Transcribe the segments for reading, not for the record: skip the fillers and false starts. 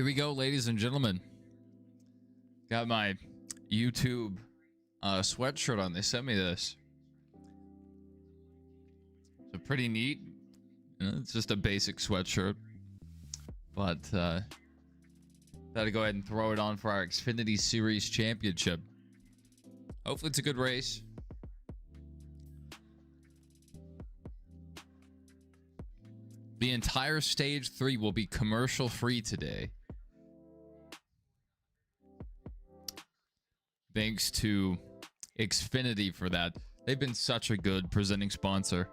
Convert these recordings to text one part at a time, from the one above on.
Here we go, ladies and gentlemen. Got my YouTube sweatshirt on. They sent me this. So pretty neat. You know, it's just a basic sweatshirt. But gotta go ahead and throw it on for our Xfinity Series Championship. Hopefully it's a good race. The entire Stage 3 will be commercial free today. Thanks to Xfinity for that. They've been such a good presenting sponsor.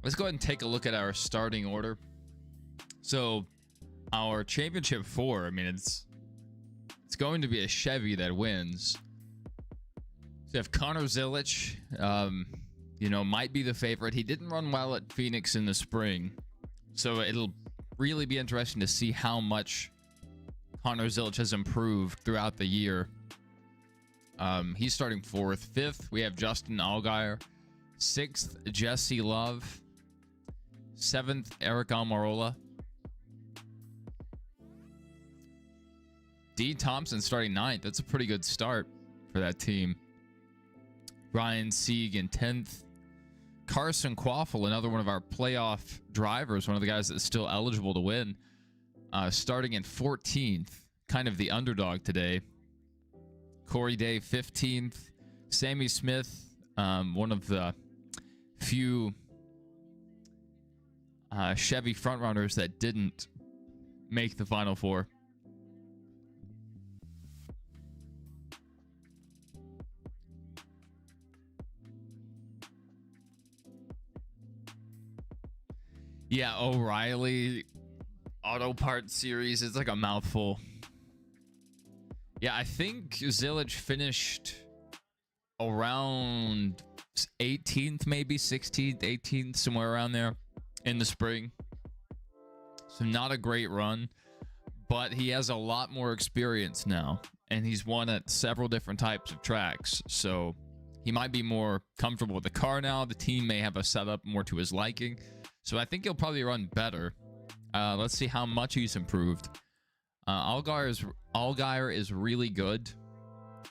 Let's go ahead and take a look at our starting order. So, our Championship 4, I mean, it's going to be a Chevy that wins. So you have Connor Zilisch, you know, might be the favorite. He didn't run well at Phoenix in the spring. So it'll really be interesting to see how much Connor Zilisch has improved throughout the year. He's starting 4th. 5th, we have Justin Allgaier. 6th, Jesse Love. 7th, Eric Almirola. D. Thompson starting 9th. That's a pretty good start for that team. Ryan Sieg in 10th. Carson Quaffle, another one of our playoff drivers, one of the guys that's still eligible to win, starting in 14th. Kind of the underdog today. Corey Day, 15th. Sammy Smith, one of the few Chevy frontrunners that didn't make the Final Four. Yeah, O'Reilly Auto Parts Series. It's like a mouthful. Yeah, I think Zilisch finished around 18th, maybe 16th, 18th, somewhere around there in the spring. So not a great run, but he has a lot more experience now, and he's won at several different types of tracks. So he might be more comfortable with the car now. The team may have a setup more to his liking. So I think he'll probably run better. Let's see how much he's improved. Allgaier is really good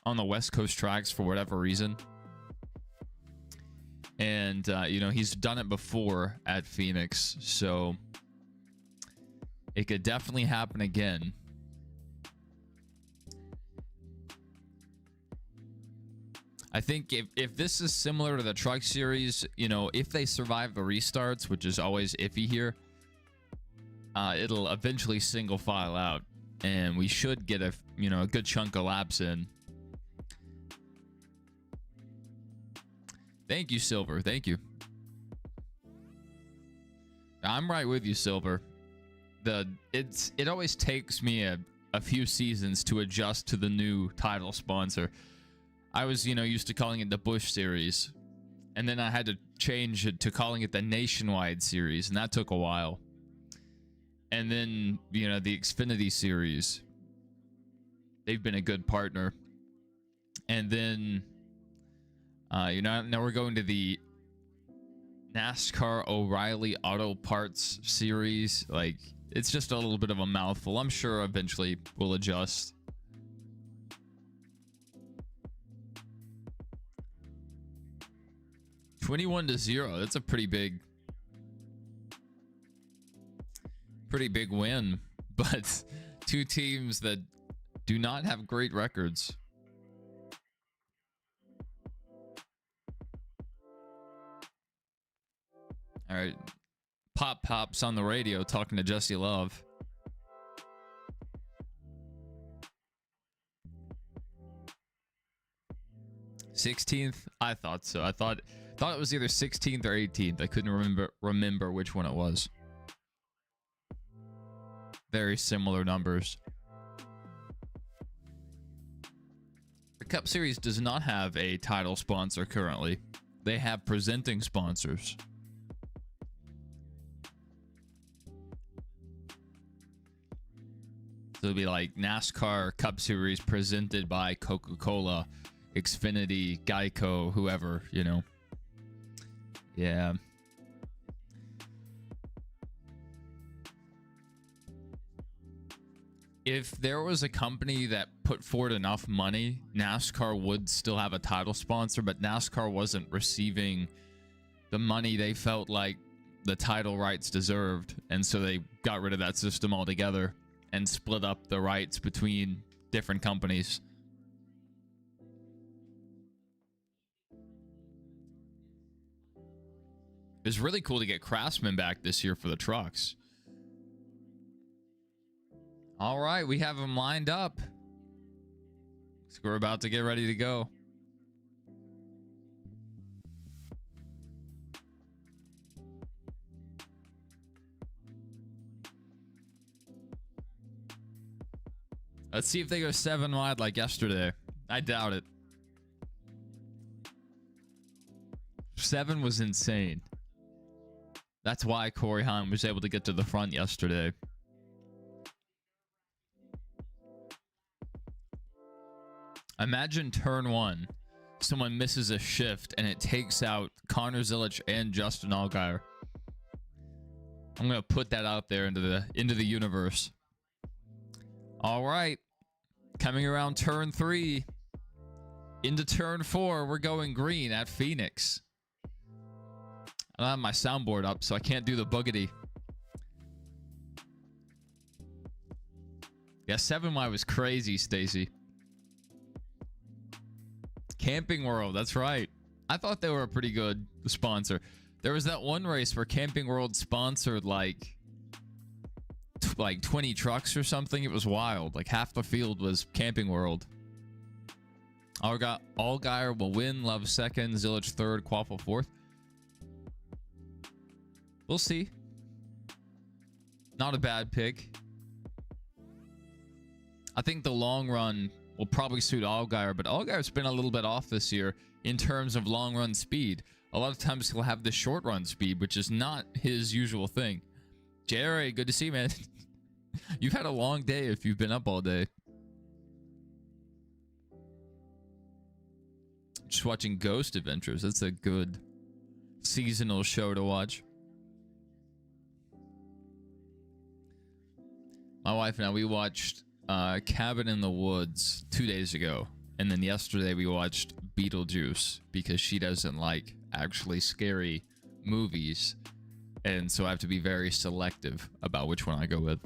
on the West Coast tracks for whatever reason. And, you know, he's done it before at Phoenix. So it could definitely happen again. I think if this is similar to the Truck Series, you know, if they survive the restarts, which is always iffy here, it'll eventually single file out, and we should get a good chunk of laps in. Thank you, Silver. Thank you. I'm right with you, Silver. It always takes me a few seasons to adjust to the new title sponsor. I was, used to calling it the Busch Series, and then I had to change it to calling it the Nationwide Series, and that took a while. And then, the Xfinity Series. They've been a good partner. And then, now we're going to the NASCAR O'Reilly Auto Parts Series. Like, it's just a little bit of a mouthful. I'm sure eventually we'll adjust. $21-0. That's a pretty big win, but two teams that do not have great records. All right, Pop's on the radio talking to Jesse Love. $16th? I thought so. I thought it was either 16th or 18th. I couldn't remember which one it was. Very similar numbers. The Cup Series does not have a title sponsor currently. they have presenting sponsors. So it'll be like NASCAR Cup Series presented by Coca-Cola, Xfinity, Geico, whoever, you know. Yeah. If there was a company that put forward enough money, NASCAR would still have a title sponsor, but NASCAR wasn't receiving the money they felt like the title rights deserved, and so they got rid of that system altogether and split up the rights between different companies. It was really cool to get Craftsman back this year for the trucks. All right, we have them lined up. So we're about to get ready to go. Let's see if they go 7 wide like yesterday. I doubt it. 7 was insane. That's why Corey Heim was able to get to the front yesterday. Imagine turn 1. Someone misses a shift and it takes out Connor Zilich and Justin Allgaier. I'm going to put that out there into the universe. All right. Coming around turn 3. Into turn 4, we're going green at Phoenix. I don't have my soundboard up, so I can't do the boogity. Yeah, 7 wide was crazy, Stacy. Camping World, that's right. I thought they were a pretty good sponsor. There was that one race where Camping World sponsored like 20 trucks or something. It was wild. Like half the field was Camping World. Allgaier will win. Love second. Zilich third. Quaffle fourth. We'll see. Not a bad pick. I think the long run will probably suit Allgaier, but Allgaier's been a little bit off this year in terms of long run speed. A lot of times he'll have the short run speed, which is not his usual thing. Jerry, good to see you, man. You've had a long day if you've been up all day. Just watching Ghost Adventures. That's a good seasonal show to watch. My wife and I, we watched Cabin in the Woods 2 days ago. And then yesterday we watched Beetlejuice because she doesn't like actually scary movies. And so I have to be very selective about which one I go with.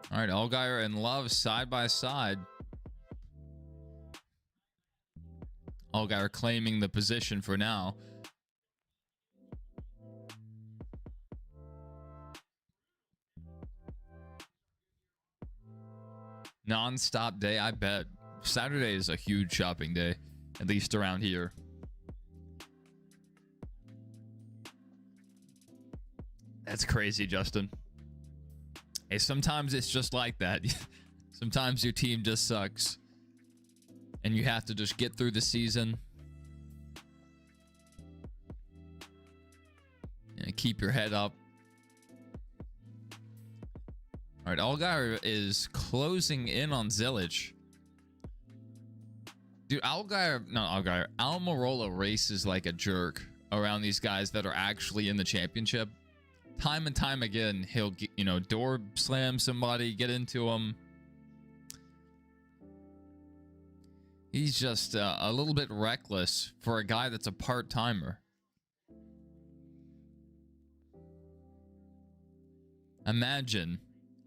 All right, Allgaier and Love side by side. Allgaier claiming the position for now. Non-stop day, I bet. Saturday is a huge shopping day, at least around here. That's crazy, Justin. Hey, sometimes it's just like that. Sometimes your team just sucks. And you have to just get through the season. And keep your head up. All right, Allgaier is closing in on Zilich. Dude, Almirola races like a jerk around these guys that are actually in the championship. Time and time again, he'll, door slam somebody, get into them. He's just a little bit reckless for a guy that's a part-timer. Imagine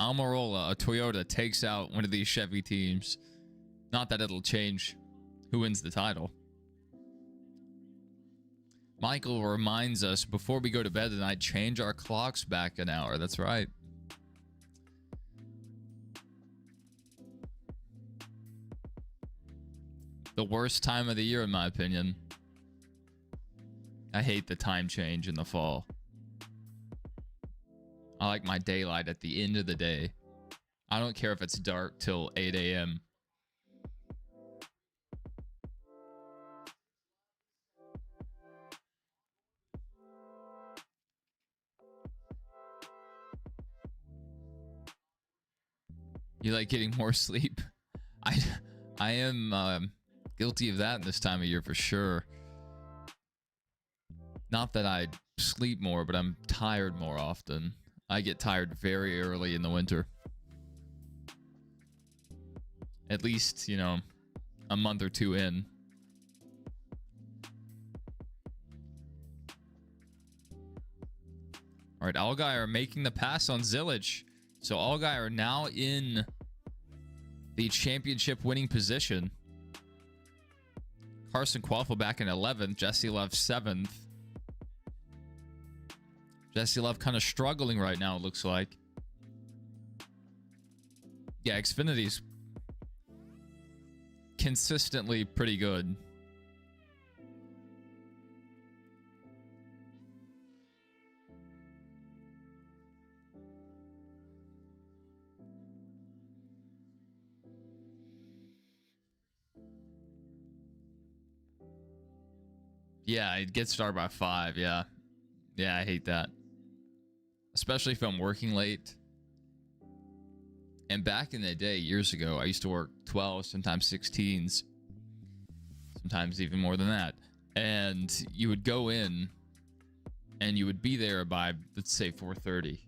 Almirola, a Toyota, takes out one of these Chevy teams. Not that it'll change who wins the title. Michael reminds us before we go to bed tonight, change our clocks back an hour. That's right. the worst time of the year, in my opinion. I hate the time change in the fall. I like my daylight at the end of the day. I don't care if it's dark till 8 a.m. You like getting more sleep? I am guilty of that this time of year for sure. Not that I sleep more, but I'm tired more often. I get tired very early in the winter. At least, you know, a month or two in. All right, Allgaier are making the pass on Zillage. So Allgaier are now in the championship winning position. Carson Quaffle back in 11th. Jesse Love 7th. Jesse Love kind of struggling right now, it looks like. Yeah, Xfinity's consistently pretty good. Yeah, it gets started by 5. Yeah. Yeah, I hate that. Especially if I'm working late. And back in the day, years ago, I used to work 12, sometimes 16s. Sometimes even more than that. And you would go in and you would be there by, let's say, 4:30.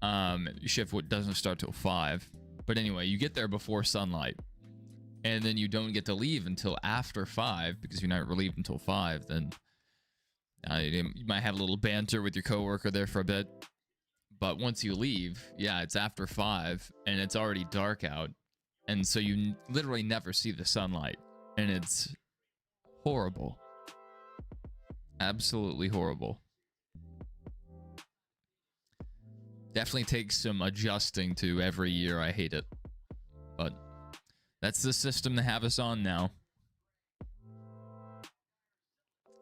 Your shift doesn't start till 5. But anyway, you get there before sunlight. And then you don't get to leave until after 5 because you're not relieved until 5. Then you might have a little banter with your coworker there for a bit. But once you leave, yeah, it's after 5 and it's already dark out. And so you literally never see the sunlight. And it's horrible. Absolutely horrible. Definitely takes some adjusting to every year. I hate it. But that's the system they have us on now.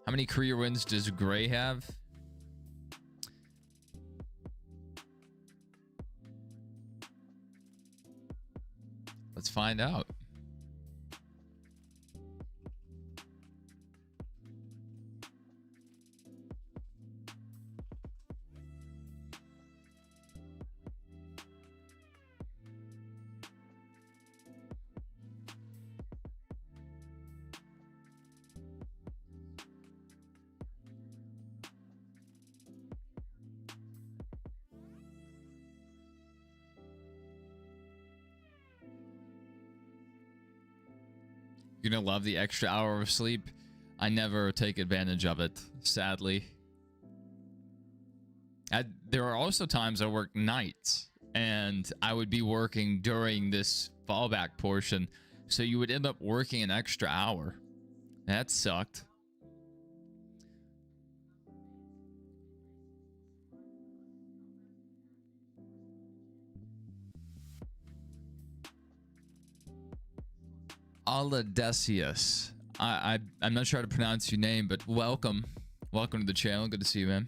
How many career wins does Gray have? Let's find out. You're gonna love the extra hour of sleep. I never take advantage of it, sadly. There are also times I work nights, and I would be working during this fallback portion, so you would end up working an extra hour. That sucked. Aladesius. I'm not sure how to pronounce your name, but welcome. Welcome to the channel. Good to see you, man.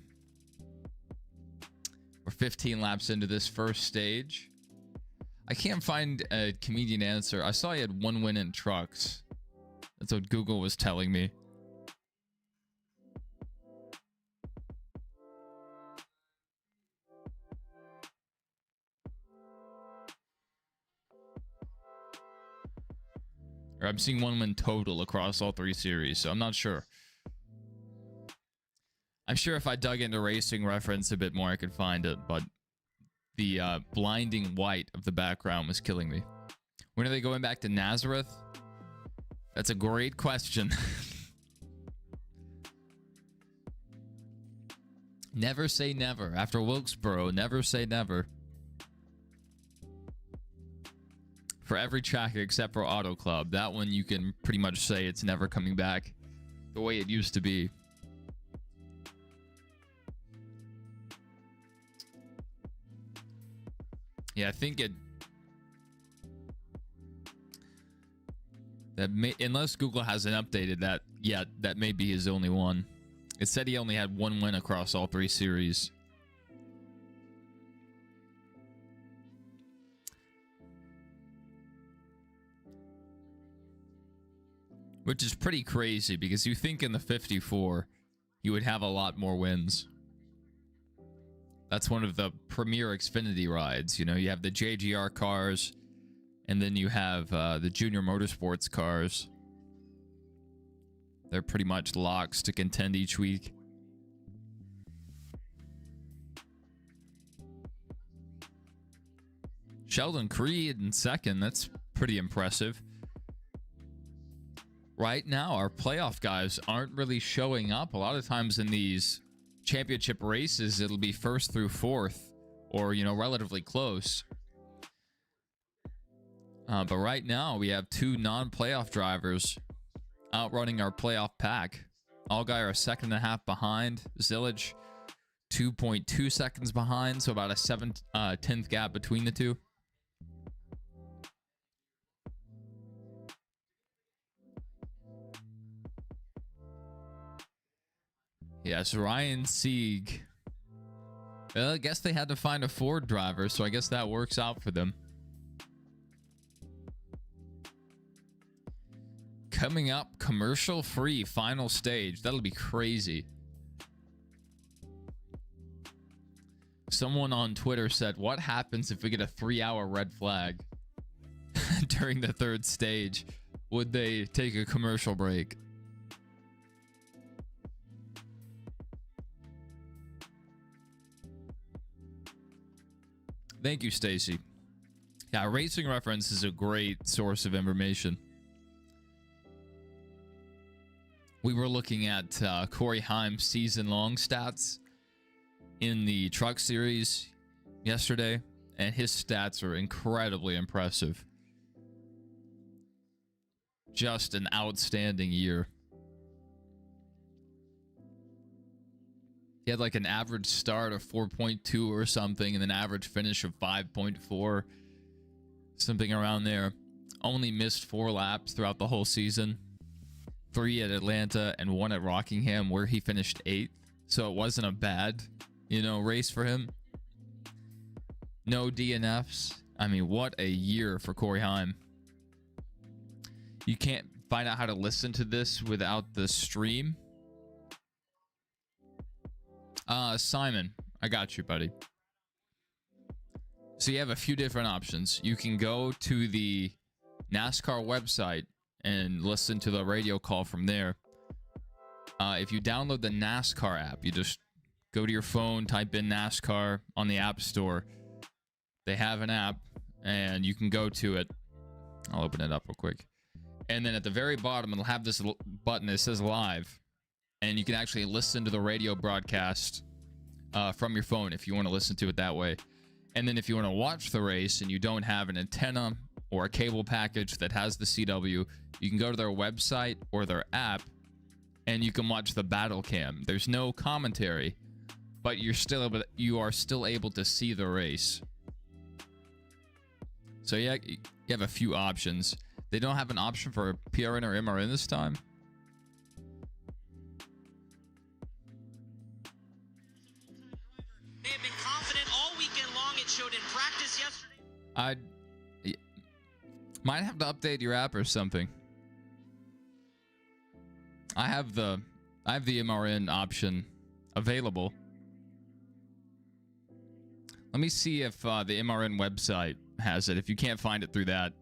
We're 15 laps into this first stage. I can't find a comedian answer. I saw he had 1 win in trucks. That's what Google was telling me. Or I'm seeing 1 win total across all 3 series, so I'm not sure. I'm sure if I dug into Racing Reference a bit more, I could find it, but the blinding white of the background was killing me. When are they going back to Nazareth? That's a great question. Never say never. After Wilkesboro, never say never. For every track except for Auto Club, that one you can pretty much say it's never coming back the way it used to be. Yeah, I think Unless Google hasn't updated that yet, that may be his only one. It said he only had one win across all 3 series. Which is pretty crazy because you think in the 54 you would have a lot more wins. That's one of the premier Xfinity rides. You know, you have the JGR cars, and then you have the Junior Motorsports cars. They're pretty much locks to contend each week. Sheldon Creed in second. That's pretty impressive. Right now, our playoff guys aren't really showing up. A lot of times in these championship races, it'll be first through fourth, or, you know, relatively close. But right now, we have 2 non-playoff drivers outrunning our playoff pack. Allgaier are a second and a half behind. Zillage, 2.2 seconds behind, so about a 7/10 gap between the two. Yes, Ryan Sieg. Well, I guess they had to find a Ford driver, so I guess that works out for them. Coming up, commercial-free final stage. That'll be crazy. Someone on Twitter said, what happens if we get a 3-hour red flag during the 3rd stage? Would they take a commercial break? Thank you, Stacy. Yeah, Racing Reference is a great source of information. We were looking at Corey Haim's season-long stats in the Truck Series yesterday, and his stats are incredibly impressive. Just an outstanding year. He had like an average start of 4.2 or something, and an average finish of 5.4. Something around there. Only missed 4 laps throughout the whole season. 3 at Atlanta and 1 at Rockingham, where he finished 8th. So it wasn't a bad, you know, race for him. No DNFs. I mean, what a year for Corey Haim. You can't find out how to listen to this without the stream. Simon, I got you, buddy. So you have a few different options. You can go to the NASCAR website and listen to the radio call from there. If you download the NASCAR app, you just go to your phone, type in NASCAR on the App Store. They have an app, and you can go to it. I'll open it up real quick. And then at the very bottom, it'll have this button that says live. And you can actually listen to the radio broadcast from your phone if you want to listen to it that way. And then if you want to watch the race and you don't have an antenna or a cable package that has the CW, you can go to their website or their app and you can watch the battle cam. There's no commentary, but you are still able to see the race. So yeah, you have a few options. They don't have an option for PRN or MRN this time. They have been confident all weekend long. It showed in practice yesterday. I might have to update your app or something. I have the MRN option available. Let me see if the MRN website has it. If you can't find it through that.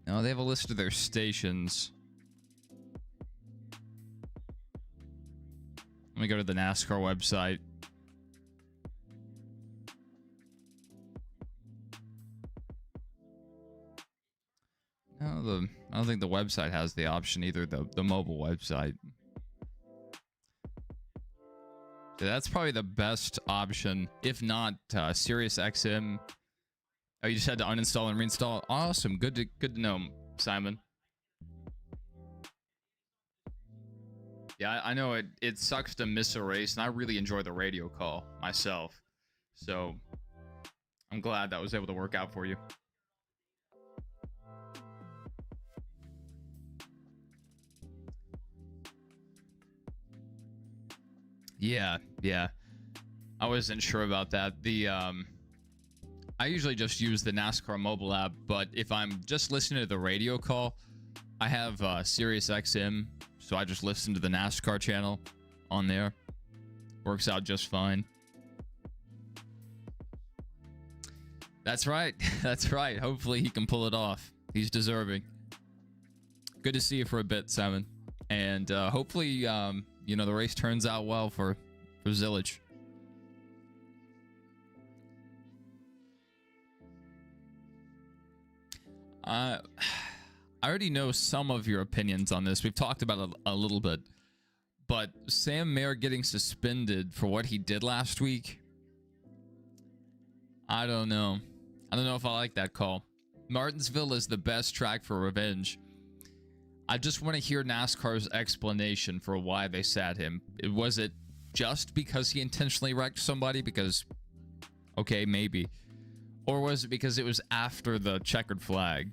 No, they have a list of their stations. Let me go to the NASCAR website. No, I don't think the website has the option either, the mobile website. So that's probably the best option. If not, SiriusXM. Oh, you just had to uninstall and reinstall. Awesome. Good to know. Simon? Yeah, I know it sucks to miss a race, and I really enjoy the radio call myself. So I'm glad that was able to work out for you. Yeah. I wasn't sure about that. I usually just use the NASCAR mobile app, but if I'm just listening to the radio call, I have Sirius XM, so I just listen to the NASCAR channel on there. Works out just fine. That's right. That's right. Hopefully he can pull it off. He's deserving. Good to see you for a bit, Simon. And hopefully, you know, the race turns out well for Zillage. I already know some of your opinions on this. We've talked about it a little bit. But Sam Mayer getting suspended for what he did last week, I don't know. I don't know if I like that call. Martinsville is the best track for revenge. I just want to hear NASCAR's explanation for why they sat him. Was it just because he intentionally wrecked somebody? Because, okay, maybe. Or was it because it was after the checkered flag?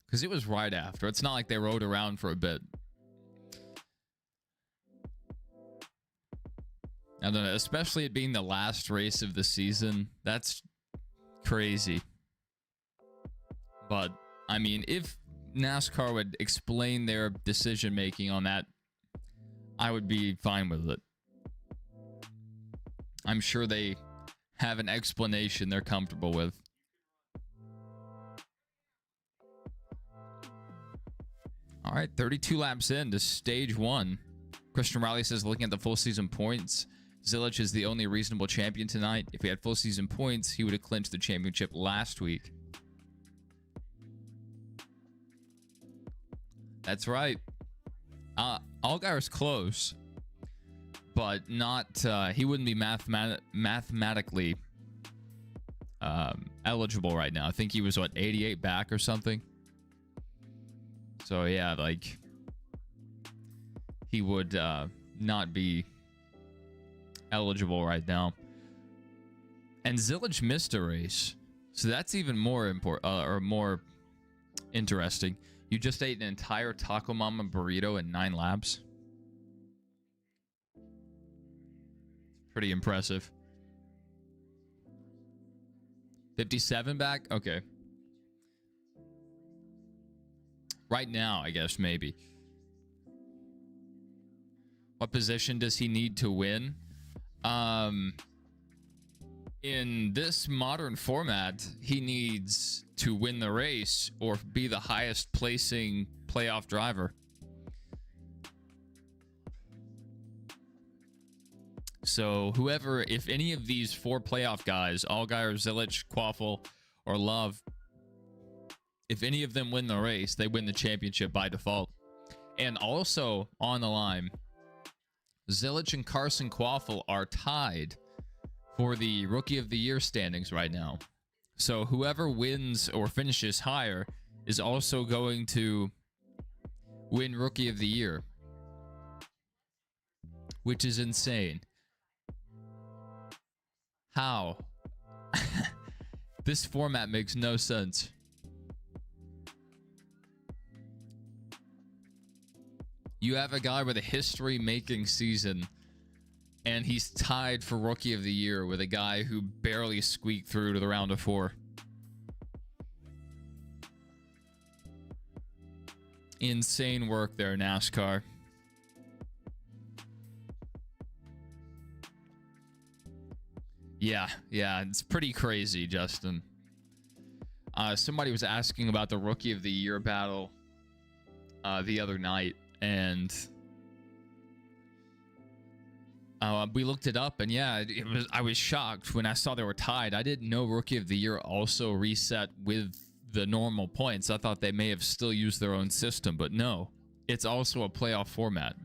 Because it was right after. It's not like they rode around for a bit. I don't know, especially it being the last race of the season. That's crazy. But, I mean, if NASCAR would explain their decision making on that, I would be fine with it. I'm sure they have an explanation they're comfortable with. All right, 32 laps into stage one. Christian Riley says, looking at the full season points, Zillage is the only reasonable champion tonight. If he had full season points, he would have clinched the championship last week. That's right. Allgaier's close, but not. He wouldn't be mathematically eligible right now. I think he was, what, 88 back or something? So, yeah, like, he would not be eligible right now. And Zillage missed a race, so that's even more important, or more interesting. You just ate an entire Taco Mama burrito in 9 laps. Pretty impressive. 57 back? Okay. Right now, I guess, maybe. What position does he need to win? In this modern format, he needs to win the race or be the highest placing playoff driver. So whoever, if any of these 4 playoff guys, Allgaier, Zillage, Quaffle, or Love, if any of them win the race, they win the championship by default. And also on the line, Zillage and Carson Quaffle are tied for the Rookie of the Year standings right now. So whoever wins or finishes higher is also going to win Rookie of the Year, which is insane. How? This format makes no sense. You have a guy with a history-making season, and he's tied for Rookie of the Year with a guy who barely squeaked through to the round of 4. Insane work there, NASCAR. Yeah, it's pretty crazy, Justin. Somebody was asking about the Rookie of the Year battle the other night, and we looked it up, and yeah, I was shocked when I saw they were tied. I didn't know Rookie of the Year also reset with the normal points. I thought they may have still used their own system, but no, it's also a playoff format.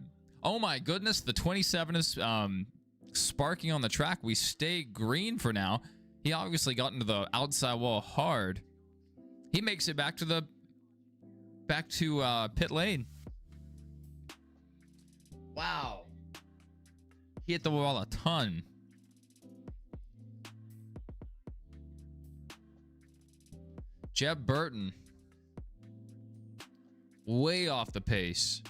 Oh my goodness, the 27 is sparking on the track. We stay green for now. He obviously got into the outside wall hard. He makes it back to pit lane. Wow. He hit the wall a ton. Jeb Burton. Way off the pace.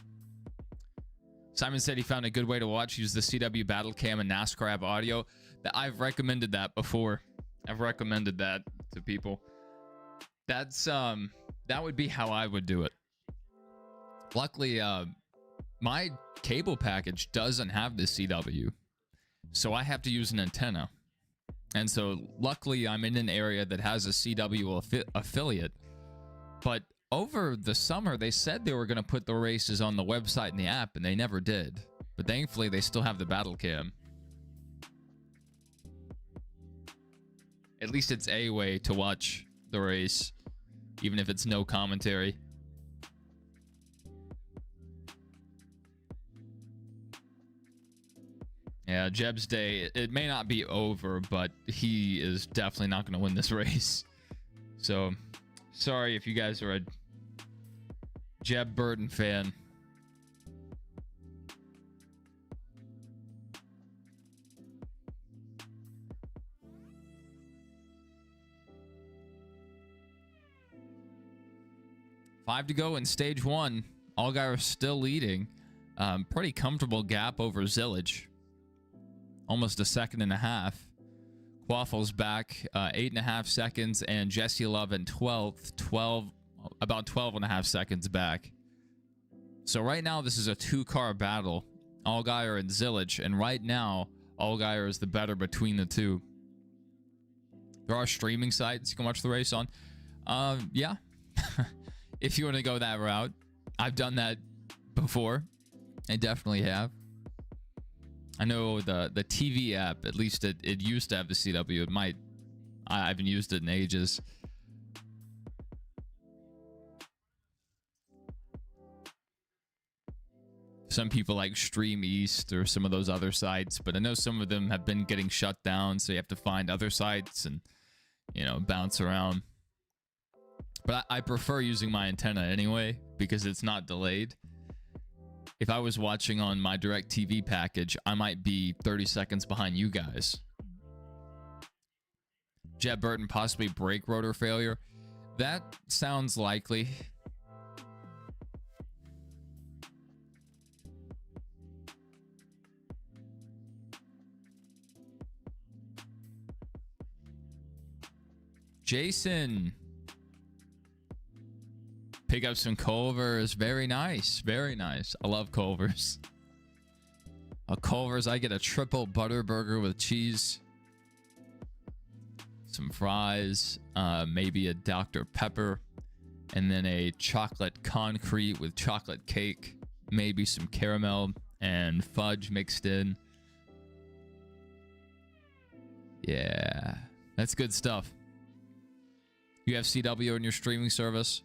Simon said he found a good way to watch. Use the CW Battle Cam and NASCAR app audio. I've recommended that before. I've recommended that to people. That's that would be how I would do it. Luckily, my cable package doesn't have the CW, so I have to use an antenna. And so luckily I'm in an area that has a CW affiliate. But over the summer, they said they were going to put the races on the website and the app, and they never did. But thankfully, they still have the battle cam. At least it's a way to watch the race, even if it's no commentary. Yeah, Jeb's day, it may not be over, but he is definitely not going to win this race. So, sorry if you guys are a Jeb Burton fan. Five to go in stage one. Allgaier still leading. Pretty comfortable gap over Zillage. Almost a second and a half. Quaffle's back 8.5 seconds, and Jesse Love in 12th, about 12.5 seconds back. So right now this is a two-car battle, Allgaier and Zillage, and right now Allgaier is the better between the two. There are streaming sites you can watch the race on. Yeah, if you want to go that route. I've done that before. I definitely have. I know the TV app, at least it used to have the CW. It might, I haven't used it in ages. Some people like Stream East or some of those other sites, but I know some of them have been getting shut down, so you have to find other sites and, you know, bounce around. But I prefer using my antenna anyway, because it's not delayed. If I was watching on my DirecTV package, I might be 30 seconds behind you guys. Jeb Burton possibly brake rotor failure. That sounds likely. Jason. Pick up some Culvers. Very nice. Very nice. I love Culvers. Culvers, I get a triple butter burger with cheese. Some fries. Maybe a Dr. Pepper. And then a chocolate concrete with chocolate cake. Maybe some caramel and fudge mixed in. Yeah. That's good stuff. You have CW in your streaming service?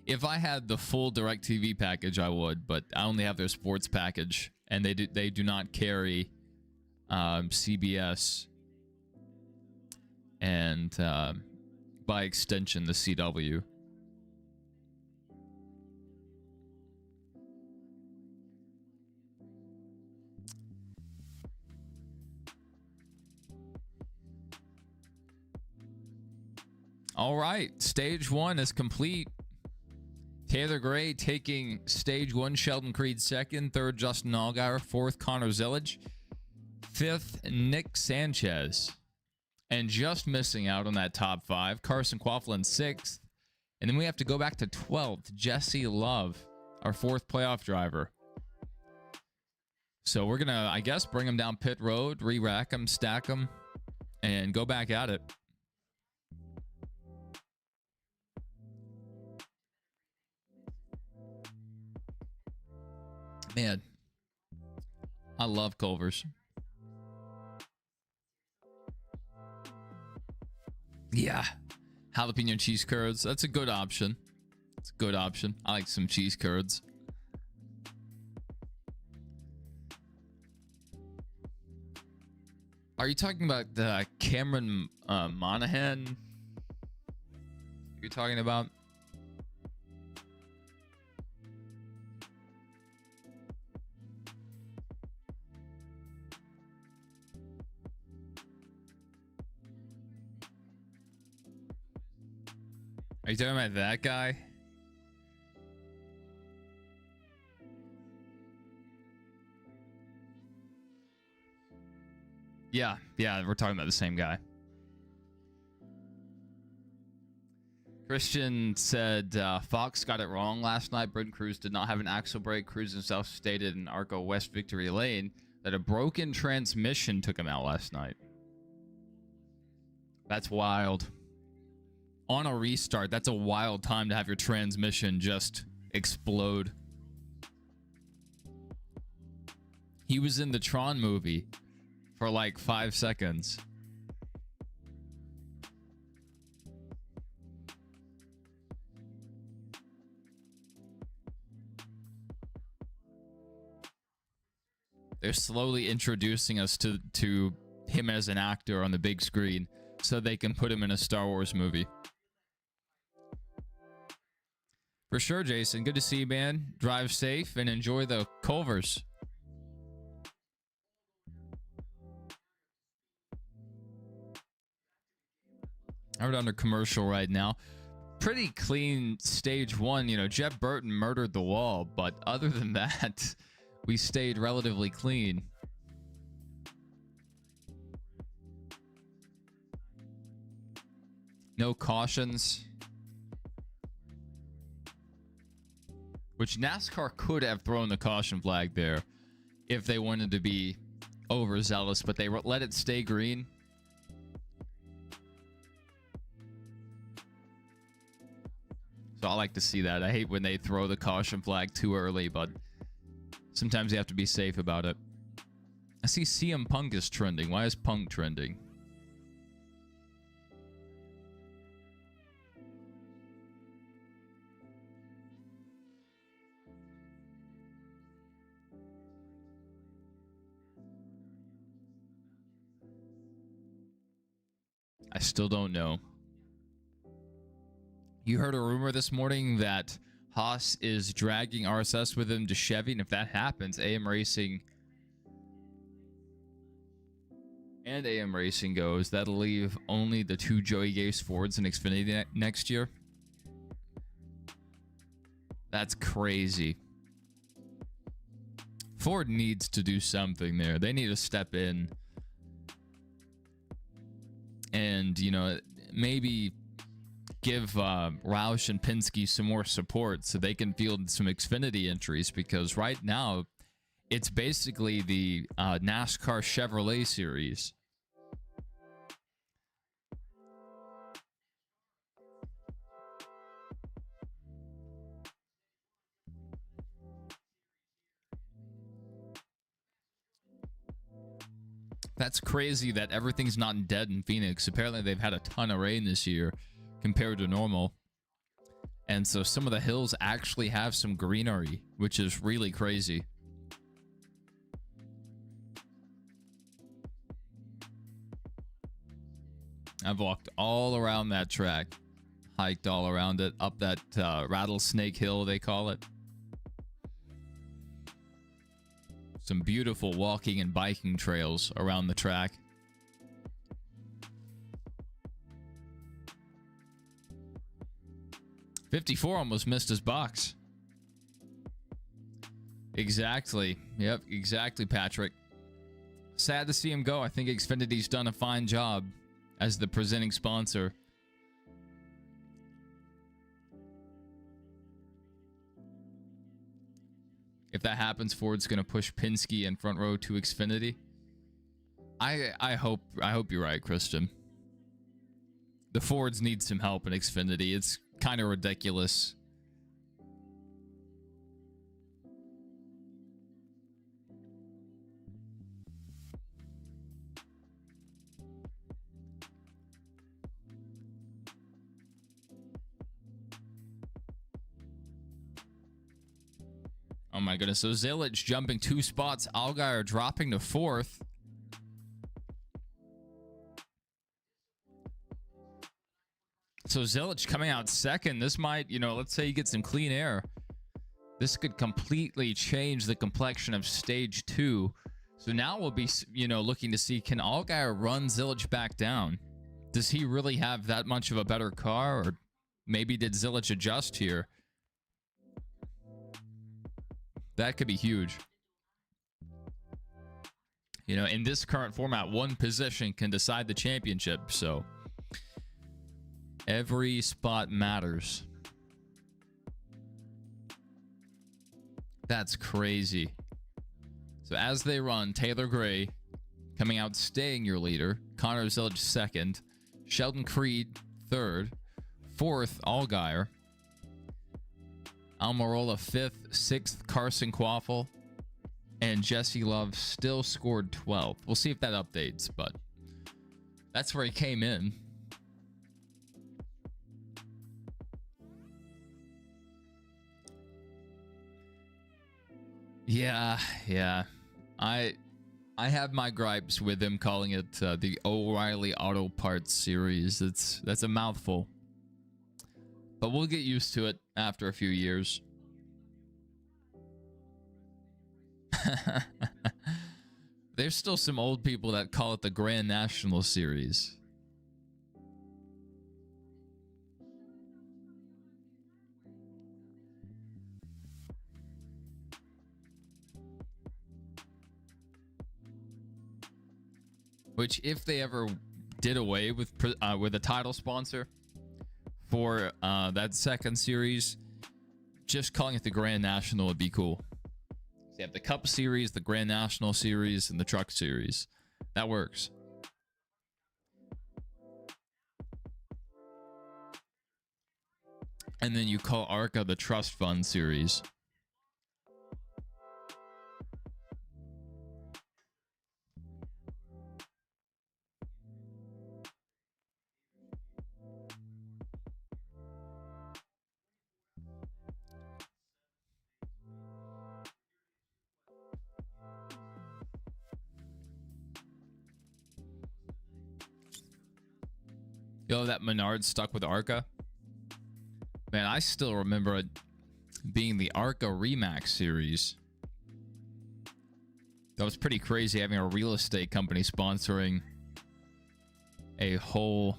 If I had the full DirecTV package, I would, but I only have their sports package, and they do not carry CBS and by extension the CW. All right, stage one is complete. Taylor Gray taking stage one, Sheldon Creed second, third Justin Allgaier, fourth Connor Zillage, fifth Nick Sanchez, and just missing out on that top five, Carson Quafflin sixth, and then we have to go back to 12th, Jesse Love, our fourth playoff driver. So we're gonna, I guess, bring him down pit road, re-rack him, stack him, and go back at it. Man, I love Culver's. Yeah, jalapeno cheese curds. That's a good option. It's a good option. I like some cheese curds. Are you talking about the Cameron Monaghan? You're talking about? Are you talking about that guy? Yeah, we're talking about the same guy. Christian said Fox got it wrong last night. Britain Cruz did not have an axle brake. Cruz himself stated in Arco West Victory Lane that a broken transmission took him out last night. That's wild. On a restart, that's a wild time to have your transmission just explode. He was in the Tron movie for like 5 seconds. They're slowly introducing us to him as an actor on the big screen so they can put him in a Star Wars movie. For sure, Jason. Good to see you, man. Drive safe and enjoy the Culvers. I'm under commercial right now. Pretty clean stage one. You know, Jeb Burton murdered the wall, but other than that, we stayed relatively clean. No cautions. Which NASCAR could have thrown the caution flag there if they wanted to be overzealous, but they let it stay green. So I like to see that. I hate when they throw the caution flag too early, but sometimes you have to be safe about it. I see CM Punk is trending. Why is Punk trending? I still don't know. You heard a rumor this morning that Haas is dragging RSS with him to Chevy, and if that happens, AM Racing and AM Racing goes. That'll leave only the two Joey Gase Fords and Xfinity next year. That's crazy. Ford needs to do something there. They need to step in and, you know, maybe give Roush and Penske some more support so they can field some Xfinity entries, because right now it's basically the NASCAR Chevrolet series. That's crazy that everything's not dead in Phoenix. Apparently they've had a ton of rain this year compared to normal. And so some of the hills actually have some greenery, which is really crazy. I've walked all around that track, hiked all around it, up that Rattlesnake Hill, they call it. Some beautiful walking and biking trails around the track. '54 almost missed his box. Exactly. Yep, exactly, Patrick. Sad to see him go. I think Xfinity's done a fine job as the presenting sponsor. If that happens, Ford's going to push Penske and front row to Xfinity. I hope you're right, Christian. The Fords need some help in Xfinity. It's kind of ridiculous. Oh my goodness. So Zilic jumping 2 spots. Allgaier dropping to 4th. So Zilic coming out second. This might, let's say you get some clean air. This could completely change the complexion of stage 2. So now we'll be, looking to see, can Allgaier run Zilic back down? Does he really have that much of a better car? Or maybe did Zilic adjust here? That could be huge. In this current format, one position can decide the championship. So every spot matters. That's crazy. So as they run, Taylor Gray coming out, staying your leader. Connor Zilic second. Sheldon Creed third. Fourth, Allgaier. Almirola fifth. Sixth, Carson Quaffle. And Jesse Love still scored 12th. We'll see if that updates, but that's where he came in. Yeah. I have my gripes with him calling it the O'Reilly Auto Parts Series. That's a mouthful. But we'll get used to it after a few years. There's still some old people that call it the Grand National Series. Which, if they ever did away with a title sponsor for that second series, just calling it the Grand National would be cool. So you have the Cup Series, the Grand National Series, and the Truck Series. That works. And then you call ARCA the Trust Fund Series. Yo, that Menard stuck with ARCA. Man, I still remember it being the ARCA Remax series. That was pretty crazy, having a real estate company sponsoring a whole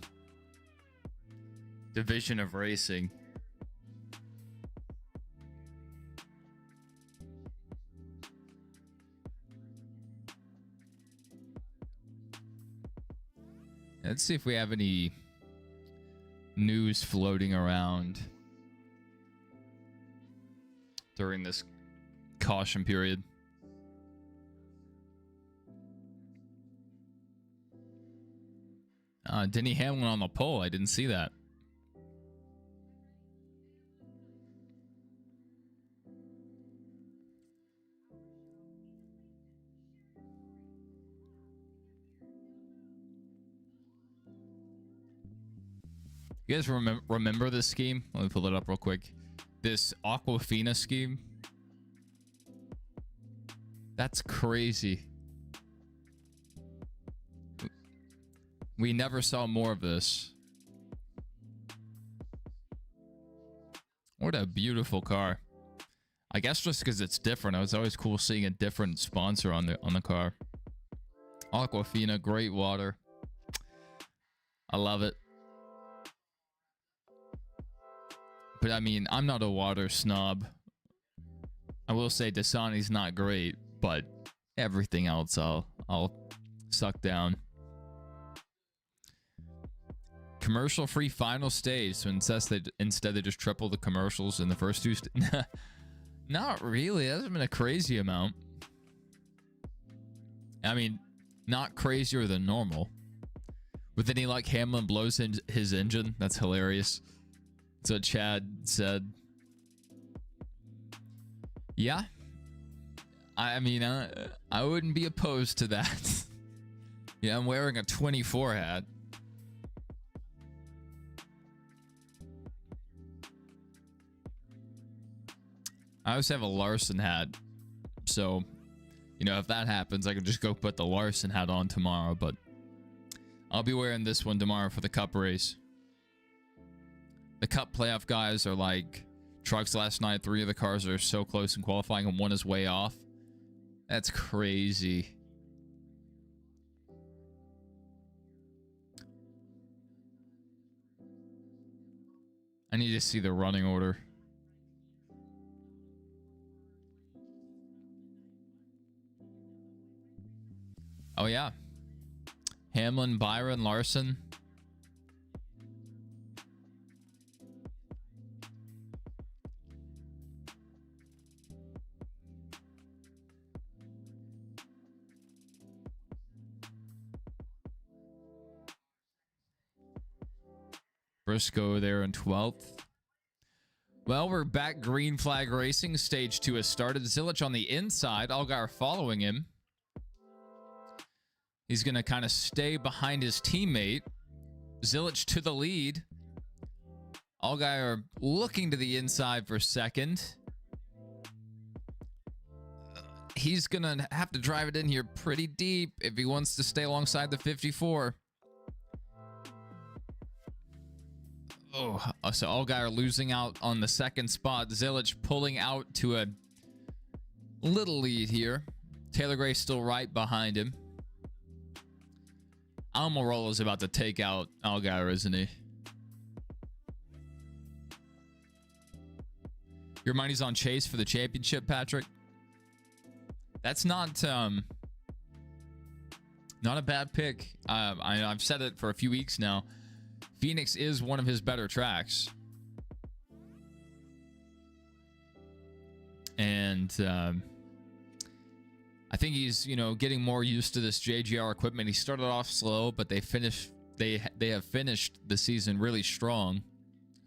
division of racing. Let's see if we have any news floating around during this caution period. Denny Hamlin on the pole. I didn't see that. You guys remember this scheme? Let me pull it up real quick. This Aquafina scheme. That's crazy. We never saw more of this. What a beautiful car. I guess just because it's different. It was always cool seeing a different sponsor on the car. Aquafina, great water. I love it. But I mean, I'm not a water snob. I will say Dasani's not great, but everything else I'll suck down. Commercial-free final stage. So instead they just triple the commercials in the first two. Not really. That hasn't been a crazy amount. I mean, not crazier than normal. With any luck, Hamlin blows his engine. That's hilarious. That's what Chad said. Yeah. I mean, I wouldn't be opposed to that. Yeah, I'm wearing a 24 hat. I always have a Larson hat. So, if that happens, I could just go put the Larson hat on tomorrow. But I'll be wearing this one tomorrow for the Cup race. the Cup playoff guys are like trucks last night. 3 of the cars are so close in qualifying, and 1 is way off. That's crazy. I need to see the running order. Oh, yeah. Hamlin, Byron, Larson. Briscoe there in 12th. Well, we're back. Green flag racing. Stage 2 has started. Zilich on the inside. Allgaier following him. He's going to kind of stay behind his teammate. Zilich to the lead. Allgaier looking to the inside for second. He's going to have to drive it in here pretty deep if he wants to stay alongside the 54. Oh, so Allgaier losing out on the second spot. Zilich pulling out to a little lead here. Taylor Gray still right behind him. Almirola is about to take out Allgaier, isn't he? Your money's on Chase for the championship, Patrick. That's not a bad pick. I've said it for a few weeks now. Phoenix is one of his better tracks. And I think he's, getting more used to this JGR equipment. He started off slow, but they have finished the season really strong.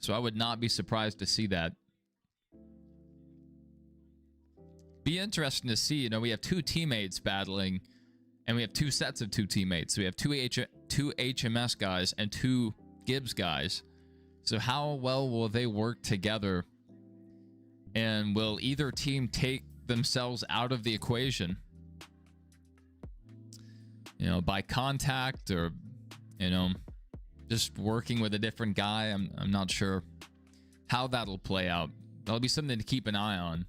So I would not be surprised to see that. Be interesting to see. We have 2 teammates battling, and we have 2 sets of 2 teammates. So we have two HMS guys and 2 Gibbs guys. So how well will they work together? And will either team take themselves out of the equation? By contact or, just working with a different guy. I'm not sure how that'll play out. That'll be something to keep an eye on.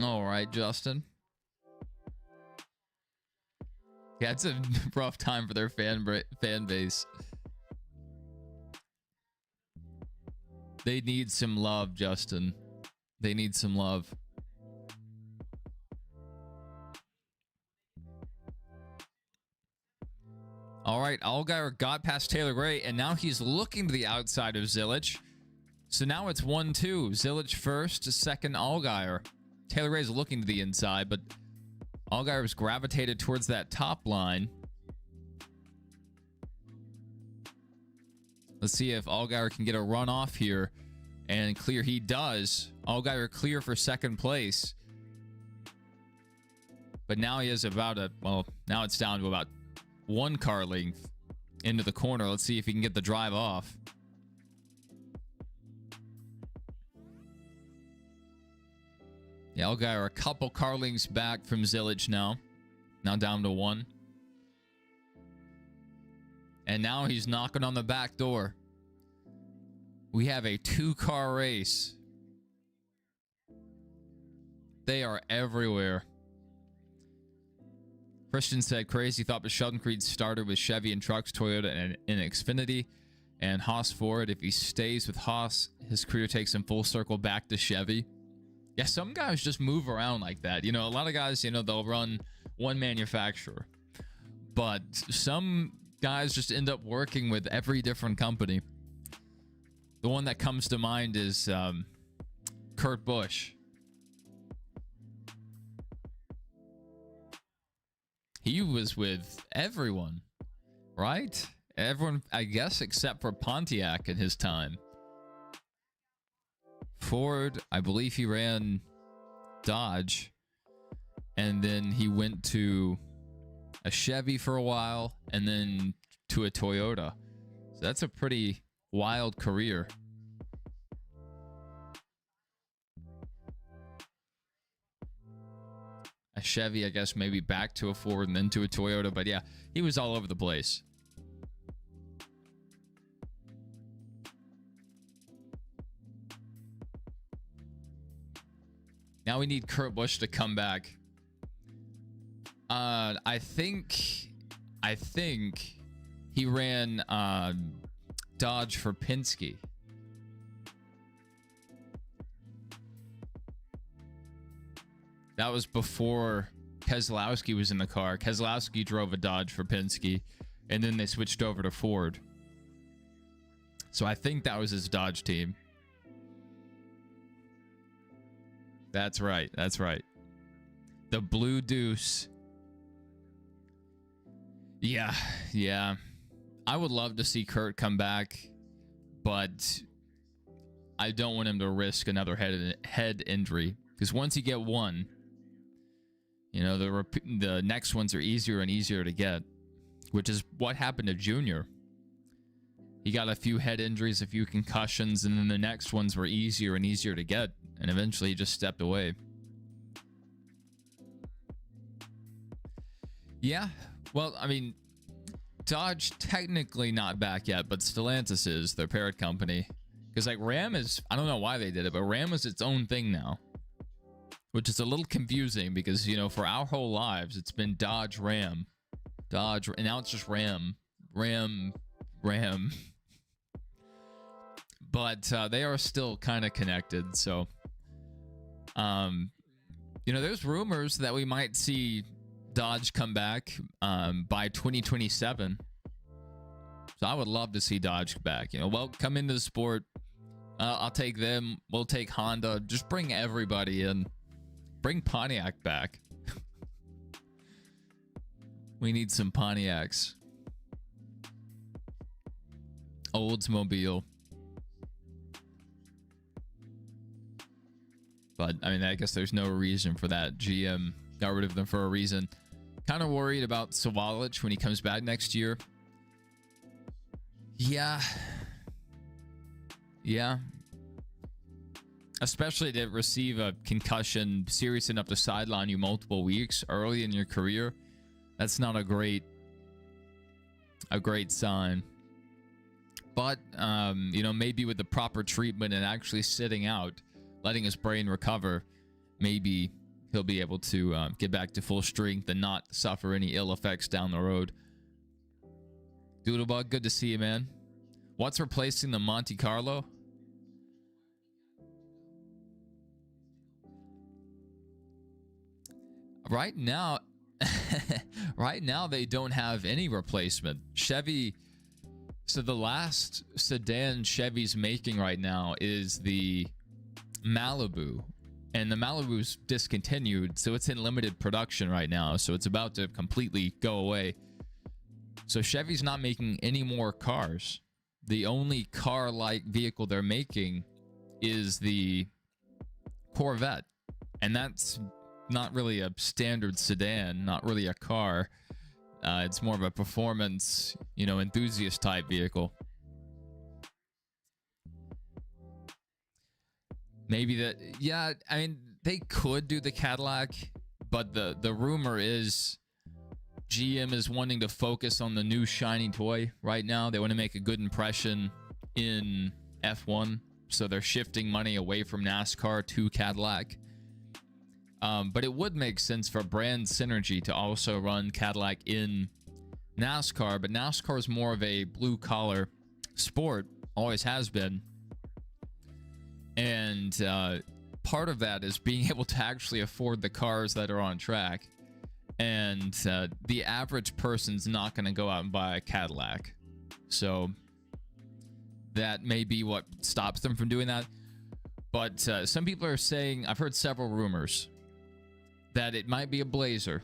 All right, Justin. Yeah, it's a rough time for their fan base. They need some love, Justin. They need some love. All right, Allgaier got past Taylor Gray, and now he's looking to the outside of Zilich. So now it's 1-2. Zilich first, second Allgaier. Taylor Gray's looking to the inside, but Allgaier's gravitated towards that top line. Let's see if Allgaier can get a run off here and clear. He does. Allgaier clear for second place. But now he is now it's down to about 1 car length into the corner. Let's see if he can get the drive off. Yeah, Allgaier a couple car lengths back from Zilich now. Now down to 1. And now he's knocking on the back door. We have a 2-car race. They are everywhere. Christian said crazy thought but Sheldon Creed started with Chevy and trucks, Toyota and Xfinity, and Haas Ford. If he stays with Haas, his career takes him full circle back to Chevy. Yeah, some guys just move around like that. A lot of guys, they'll run one manufacturer. But some guys just end up working with every different company. The one that comes to mind is Kurt Busch. He was with everyone, right? Everyone, I guess, except for Pontiac in his time. Ford, I believe he ran Dodge, and then he went to a Chevy for a while, and then to a Toyota. So that's a pretty wild career. a Chevy, I guess maybe back to a Ford and then to a Toyota. But yeah, he was all over the place. Now we need Kurt Busch to come back. I think he ran Dodge for Penske. That was before Keselowski was in the car. Keselowski drove a Dodge for Penske, and then they switched over to Ford. So I think that was his Dodge team. That's right. That's right. The Blue Deuce. Yeah. Yeah. I would love to see Kurt come back, but I don't want him to risk another head injury, because once you get one, you know, the next ones are easier and easier to get, which is what happened to Junior. He got a few head injuries, a few concussions, and then the next ones were easier and easier to get, and eventually he just stepped away. Yeah, well, I mean, Dodge technically not back yet, but Stellantis is their parent company. Because like Ram is, I don't know why they did it, but Ram is its own thing now, which is a little confusing because, you know, for our whole lives, it's been Dodge, Ram, Dodge, and now it's just Ram. But they are still kind of connected. So, you know, there's rumors that we might see Dodge come back by 2027. So I would love to see Dodge back. You know, well, come into the sport. I'll take them. We'll take Honda. Just bring everybody in. Bring Pontiac back. We need some Pontiacs. Oldsmobile. But, I mean, I guess there's no reason for that. GM got rid of them for a reason. Kind of worried about Sawalich when he comes back next year. Yeah. Yeah. Especially to receive a concussion serious enough to sideline you multiple weeks early in your career. That's not a great sign. But, you know, maybe with the proper treatment and actually sitting out, letting his brain recover, maybe he'll be able to get back to full strength and not suffer any ill effects down the road. Doodlebug, good to see you, man. What's replacing the Monte Carlo? Right now, right now they don't have any replacement. Chevy, so the last sedan Chevy's making right now is the Malibu, and the Malibu's discontinued, so it's in limited production right now, so it's about to completely go away. So Chevy's not making any more cars. The only car-like vehicle they're making is the Corvette, and that's not really a standard sedan, not really a car. It's more of a performance, you know, enthusiast type vehicle. Maybe that, yeah, I mean, they could do the Cadillac, but the rumor is GM is wanting to focus on the new shiny toy right now. They want to make a good impression in F1, so they're shifting money away from NASCAR to Cadillac. But it would make sense for brand synergy to also run Cadillac in NASCAR, but NASCAR is more of a blue-collar sport, always has been. And part of that is being able to actually afford the cars that are on track. And the average person's not going to go out and buy a Cadillac. So that may be what stops them from doing that. But some people are saying, I've heard several rumors, that it might be a Blazer.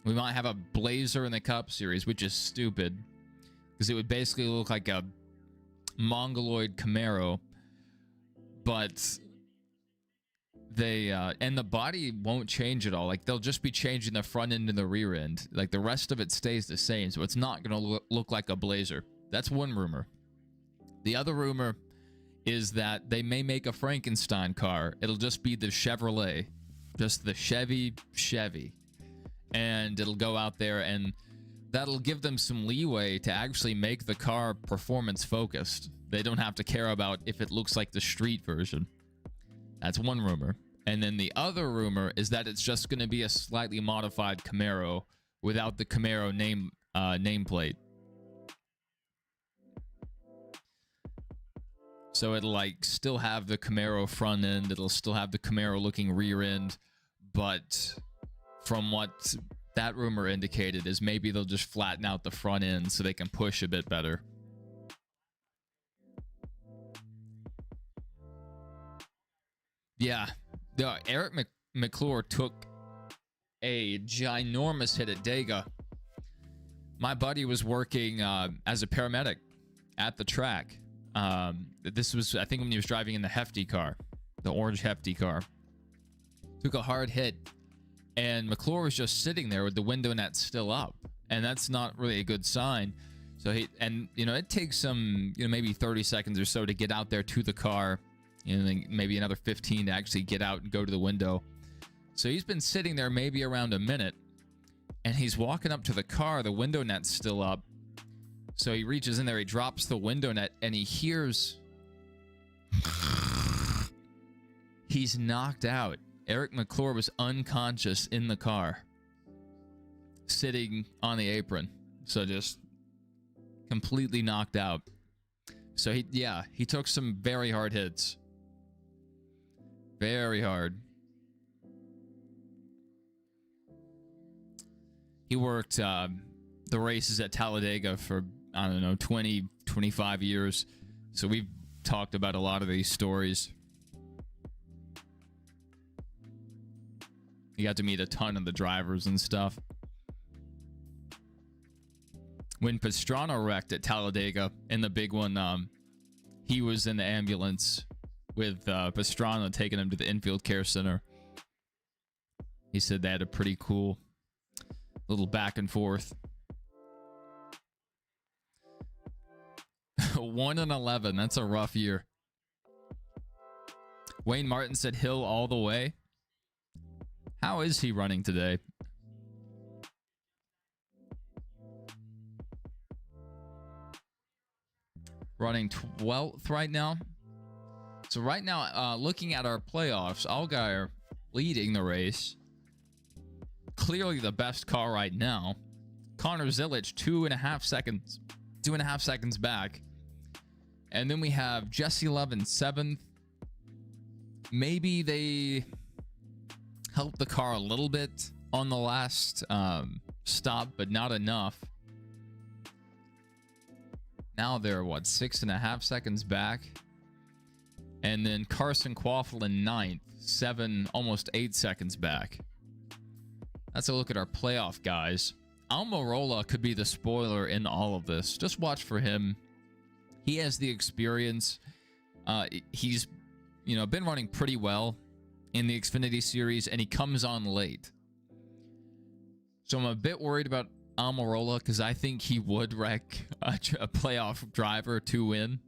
We might have a Blazer in the Cup Series, which is stupid, because it would basically look like a Mongoloid Camaro. But they and the body won't change at all. Like, they'll just be changing the front end and the rear end. Like, the rest of it stays the same, so it's not going to look like a Blazer. That's one rumor. The other rumor is that they may make a Frankenstein car. It'll just be the Chevrolet. just the Chevy, and it'll go out there, and that'll give them some leeway to actually make the car performance focused. They don't have to care about if it looks like the street version. That's one rumor. And then the other rumor is that it's just going to be a slightly modified Camaro without the Camaro nameplate. So it'll like still have the Camaro front end. It'll still have the Camaro looking rear end. But from what that rumor indicated is maybe they'll just flatten out the front end so they can push a bit better. Yeah. Eric McClure took a ginormous hit at Dega. My buddy was working as a paramedic at the track. This was, I think, when he was driving in the Hefty car, the orange Hefty car. Took a hard hit, and McClure was just sitting there with the window net still up, and that's not really a good sign. So it takes some, maybe 30 seconds or so to get out there to the car. And then maybe another 15 to actually get out and go to the window. So he's been sitting there maybe around a minute, and he's walking up to the car. The window net's still up. So he reaches in there, he drops the window net, and he hears he's knocked out. Eric McClure was unconscious in the car, sitting on the apron. So just completely knocked out. So he took some very hard hits. Very hard. He worked the races at Talladega for, I don't know, 20, 25 years. So we've talked about a lot of these stories. He got to meet a ton of the drivers and stuff. When Pastrana wrecked at Talladega in the big one, he was in the ambulance with Pastrana taking him to the infield care center. He said they had a pretty cool little back and forth. 1-11. That's a rough year. Wayne Martin said Hill all the way. How is he running today? Running 12th right now. So right now, looking at our playoffs, Allgaier leading the race. Clearly the best car right now. Connor Zilic 2.5 seconds. 2.5 seconds back. And then we have Jesse Levin 7th. Maybe they helped the car a little bit on the last stop, but not enough. Now they're, 6.5 seconds back. And then Carson Quaffle in 9th, almost 8 seconds back. Let's look at our playoff guys. Almirola could be the spoiler in all of this. Just watch for him. He has the experience. He's, been running pretty well in the Xfinity series, and he comes on late. So I'm a bit worried about Almirola because I think he would wreck a playoff driver to win.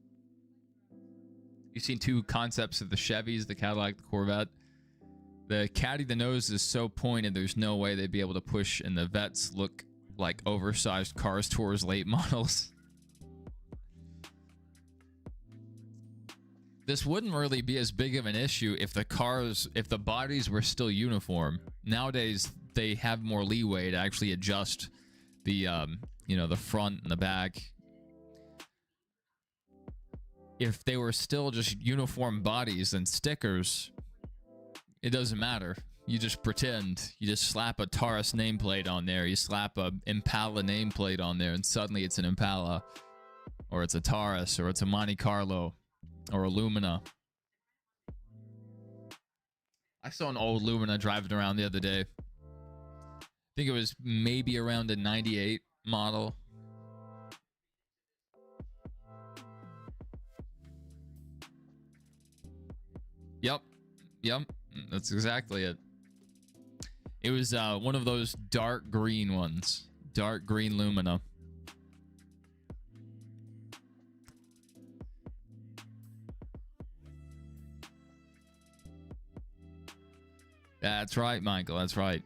You've seen two concepts of the Chevys, the Cadillac, the Corvette. The Caddy, the nose is so pointed, there's no way they'd be able to push, and the Vets look like oversized cars towards late models. This wouldn't really be as big of an issue if the bodies were still uniform. Nowadays, they have more leeway to actually adjust the, the front and the back. If they were still just uniform bodies and stickers, it doesn't matter. You just pretend. You just slap a Taurus nameplate on there. You slap a Impala nameplate on there, and suddenly it's an Impala, or it's a Taurus, or it's a Monte Carlo, or a Lumina. I saw an old Lumina driving around the other day. I think it was maybe around a 98 model. Yep. That's exactly it. It was one of those dark green ones. Dark green Lumina. That's right, Michael. That's right.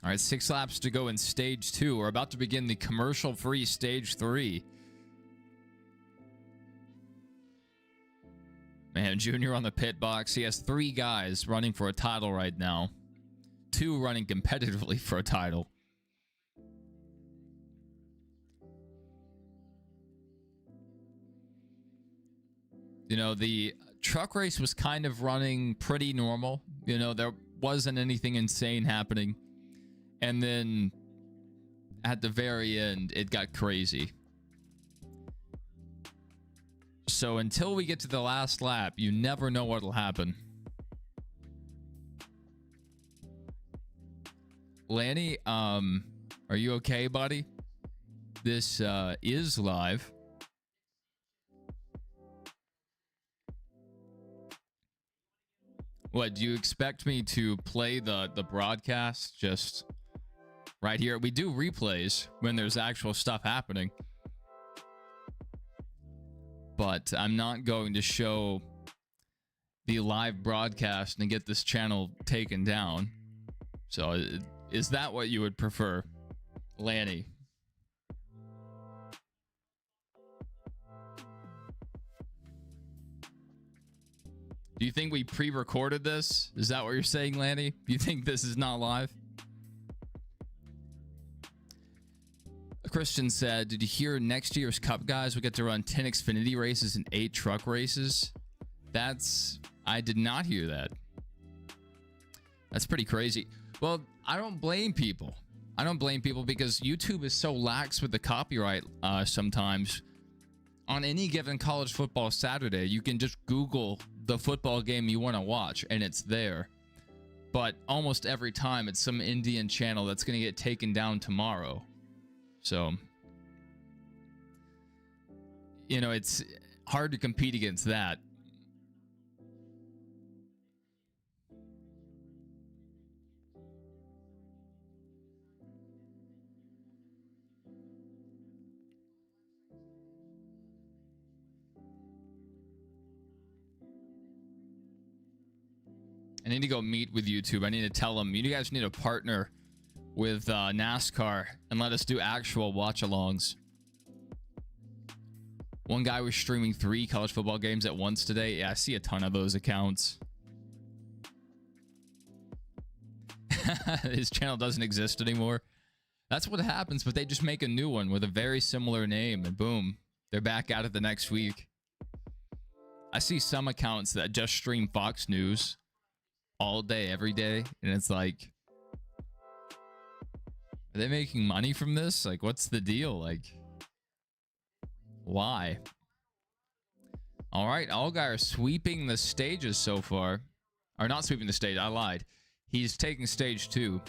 All right, 6 laps to go in stage 2. We're about to begin the commercial-free stage 3. Man, Junior on the pit box. He has 3 guys running for a title right now. 2 running competitively for a title. You know, the truck race was kind of running pretty normal. You know, there wasn't anything insane happening. And then at the very end, it got crazy. So until we get to the last lap, you never know what will happen. Lanny, are you okay, buddy? This is live. What, do you expect me to play the broadcast just right here? We do replays when there's actual stuff happening. But I'm not going to show the live broadcast and get this channel taken down. So is that what you would prefer, Lanny? Do you think we pre-recorded this? Is that what you're saying, Lanny? Do you think this is not live? Christian said, did you hear next year's Cup guys will get to run 10 Xfinity races and 8 truck races? I did not hear that. That's pretty crazy. Well, I don't blame people. I don't blame people because YouTube is so lax with the copyright sometimes. On any given college football Saturday, you can just Google the football game you want to watch and it's there. But almost every time it's some Indian channel that's going to get taken down tomorrow. So, you know, it's hard to compete against that. I need to go meet with YouTube. I need to tell them, you guys need to partner with NASCAR and let us do actual watch-alongs. One guy was streaming 3 college football games at once today. Yeah, I see a ton of those accounts. His channel doesn't exist anymore. That's what happens, but they just make a new one with a very similar name, and boom, they're back at it the next week. I see some accounts that just stream Fox News all day, every day, and it's like, are they making money from this? Like, what's the deal? Like, why? All right, Allgaier are sweeping the stages so far. Or not sweeping the stage, I lied. He's taking stage 2.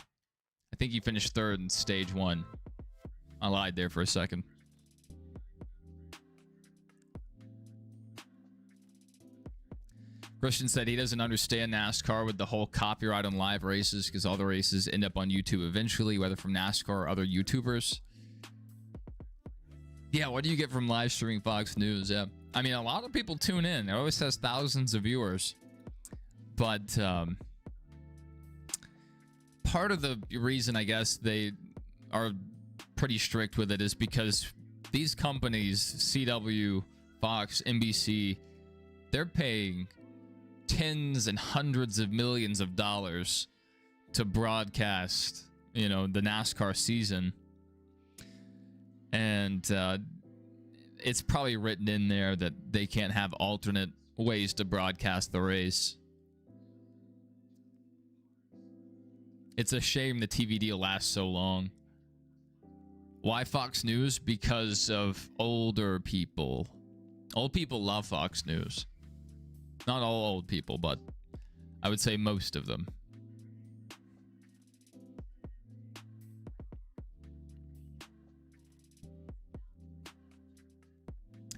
I think he finished 3rd in stage 1. I lied there for a second. Christian said he doesn't understand NASCAR with the whole copyright on live races because all the races end up on YouTube eventually, whether from NASCAR or other YouTubers. Yeah, what do you get from live streaming Fox News? Yeah, I mean, a lot of people tune in. It always has thousands of viewers. But part of the reason, I guess, they are pretty strict with it is because these companies, CW, Fox, NBC, they're paying tens and hundreds of millions of dollars to broadcast, you know, the NASCAR season. And it's probably written in there that they can't have alternate ways to broadcast the race. It's a shame the TV deal lasts so long. Why Fox News? Because of older people. Old people love Fox News. Not all old people, but I would say most of them.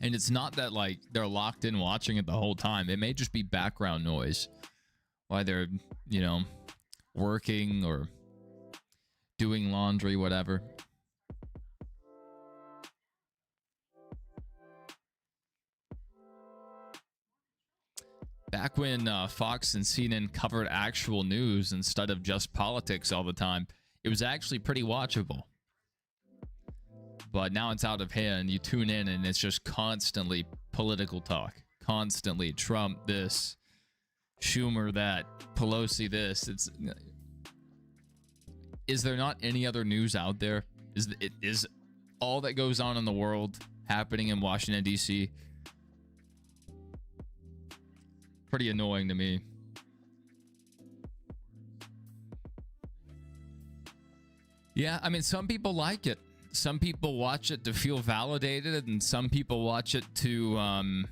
And it's not that, like, they're locked in watching it the whole time. It may just be background noise while they're, you know, working or doing laundry, whatever. Back when Fox and CNN covered actual news instead of just politics all the time, it was actually pretty watchable. But now it's out of hand. You tune in and it's just constantly political talk. Constantly Trump this, Schumer that, Pelosi this. Is there not any other news out there? Is all that goes on in the world happening in Washington, D.C.? Pretty annoying to me. Yeah, I mean, some people like it. Some people watch it to feel validated, and some people watch it to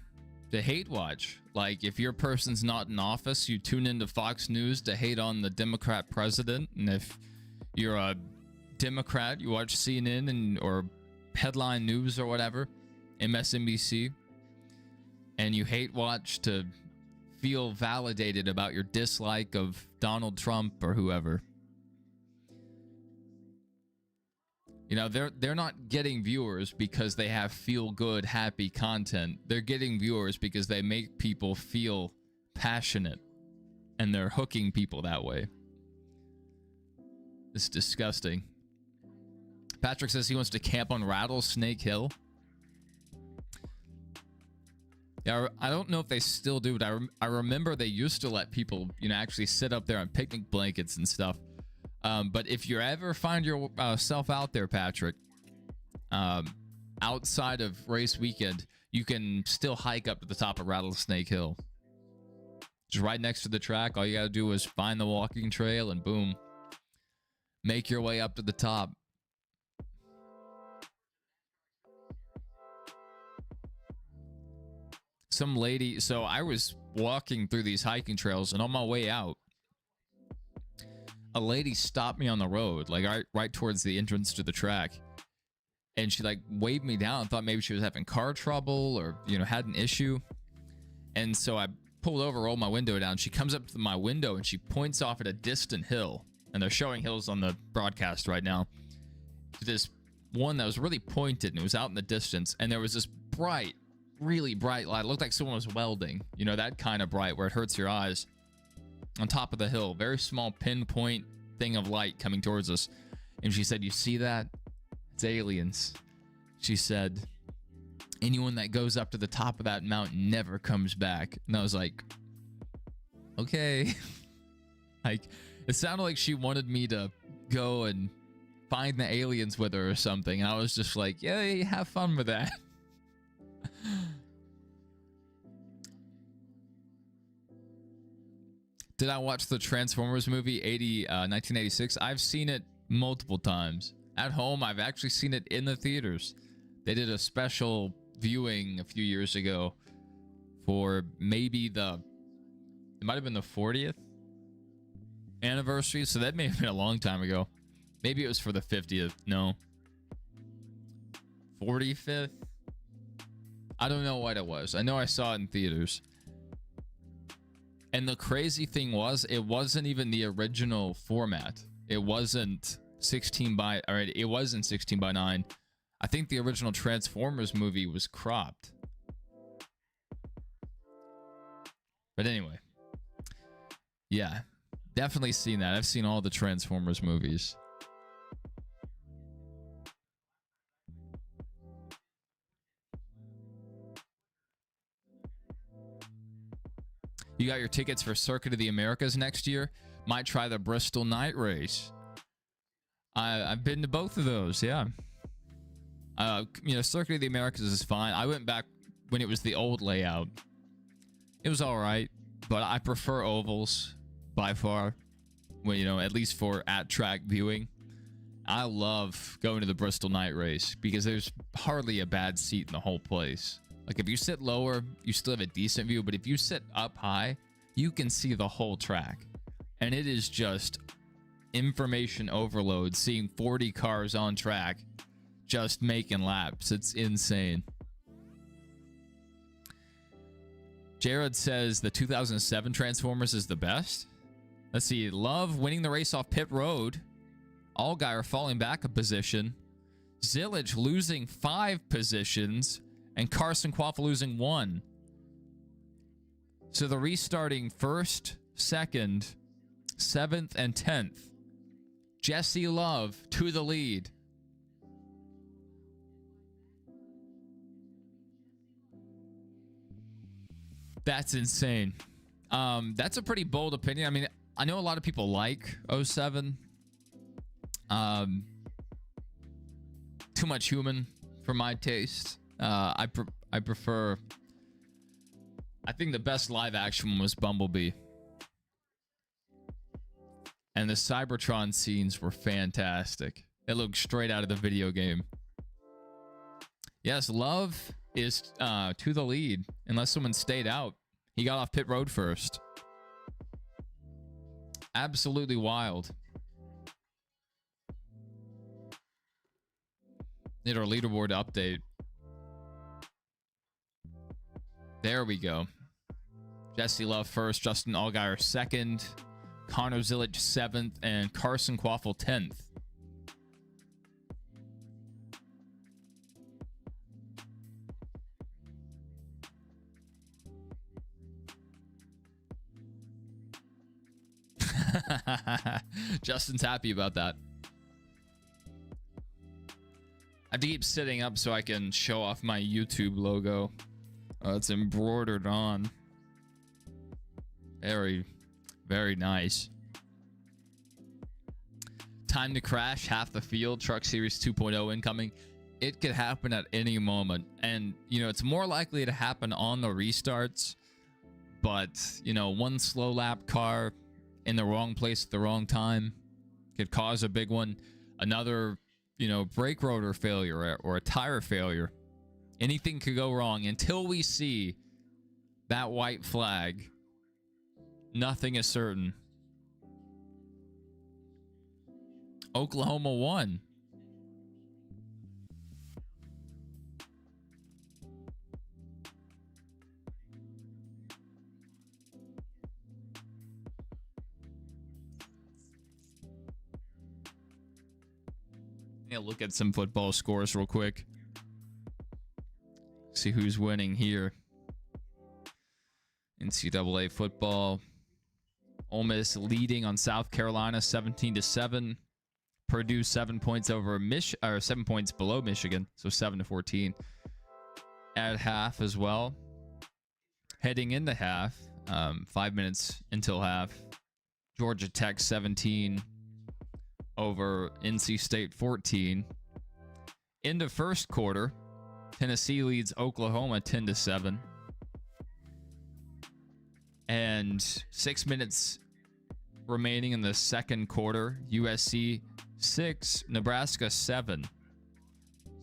hate watch. Like, if your person's not in office, you tune into Fox News to hate on the Democrat president, and if you're a Democrat, you watch CNN or Headline News or whatever, MSNBC, and you hate watch to feel validated about your dislike of Donald Trump or whoever. You know, they're not getting viewers because they have feel-good, happy content. They're getting viewers because they make people feel passionate, and they're hooking people that way. It's disgusting. Patrick says he wants to camp on Rattlesnake Hill. Yeah, I don't know if they still do, but I remember they used to let people, you know, actually sit up there on picnic blankets and stuff. But if you ever find yourself out there, Patrick, outside of race weekend, you can still hike up to the top of Rattlesnake Hill. Just right next to the track. All you got to do is find the walking trail and boom, make your way up to the top. Some lady, so I was walking through these hiking trails, and on my way out, a lady stopped me on the road, like right towards the entrance to the track, and she like waved me down. Thought maybe she was having car trouble or, you know, had an issue. And so I pulled over, rolled my window down. She comes up to my window and she points off at a distant hill, and they're showing hills on the broadcast right now, to this one that was really pointed, and it was out in the distance, and there was this bright, really bright light. It looked like someone was welding, you know, that kind of bright where it hurts your eyes, on top of the hill. Very small pinpoint thing of light coming towards us. And she said, "You see that? It's aliens." She said, "Anyone that goes up to the top of that mountain never comes back." And I was like, okay. Like, it sounded like she wanted me to go and find the aliens with her or something. And I was just like, yeah, have fun with that. Did I watch the Transformers movie 1986? I've seen it multiple times. At home, I've actually seen it in the theaters. They did a special viewing a few years ago for maybe it might have been the 40th anniversary. So that may have been a long time ago. Maybe it was for the 50th. No. 45th? I don't know what it was. I know I saw it in theaters. And the crazy thing was, it wasn't even the original format. It wasn't 16 by, all right, it wasn't 16 by 9. I think the original Transformers movie was cropped. But anyway, yeah, definitely seen that. I've seen all the Transformers movies. You got your tickets for Circuit of the Americas next year? Might try the Bristol Night Race. I've been to both of those, yeah. You know, Circuit of the Americas is fine. I went back when it was the old layout. It was all right, but I prefer ovals by far. Well, you know, at least for at-track viewing. I love going to the Bristol Night Race because there's hardly a bad seat in the whole place. Like, if you sit lower, you still have a decent view, but if you sit up high, you can see the whole track. And it is just information overload, seeing 40 cars on track, just making laps. It's insane. Jared says the 2007 Transformers is the best. Let's see. Love winning the race off pit road. Allgaier falling back a position. Zillage losing 5 positions. And Carson Quaff losing 1. So the restarting 1st, 2nd, 7th, and 10th. Jesse Love to the lead. That's insane. That's a pretty bold opinion. I mean, I know a lot of people like 07. Too much human for my taste. I prefer. I think the best live action was Bumblebee. And the Cybertron scenes were fantastic. It looked straight out of the video game. Yes, Love is to the lead. Unless someone stayed out. He got off pit road first. Absolutely wild. Need our leaderboard update. There we go. Jesse Love first, Justin Allgaier second, Connor Zilic 7th, and Carson Quaffle 10th. Justin's happy about that. I have to keep sitting up so I can show off my YouTube logo. It's embroidered on. Very, very nice. Time to crash, half the field. Truck Series 2.0 incoming. It could happen at any moment. And, you know, it's more likely to happen on the restarts. But, you know, one slow lap car in the wrong place at the wrong time could cause a big one. Another, you know, brake rotor failure or a tire failure. Anything could go wrong until we see that white flag. Nothing is certain. Oklahoma won. Yeah, look at some football scores real quick. See who's winning here. NCAA football. Ole Miss leading on South Carolina 17-7. Purdue 7 points over 7 points below Michigan, so 7-14 at half as well. Heading into half, 5 minutes until half. Georgia Tech 17 over NC State 14. Into first quarter, Tennessee leads Oklahoma 10-7. And 6 minutes remaining in the second quarter. USC 6, Nebraska 7.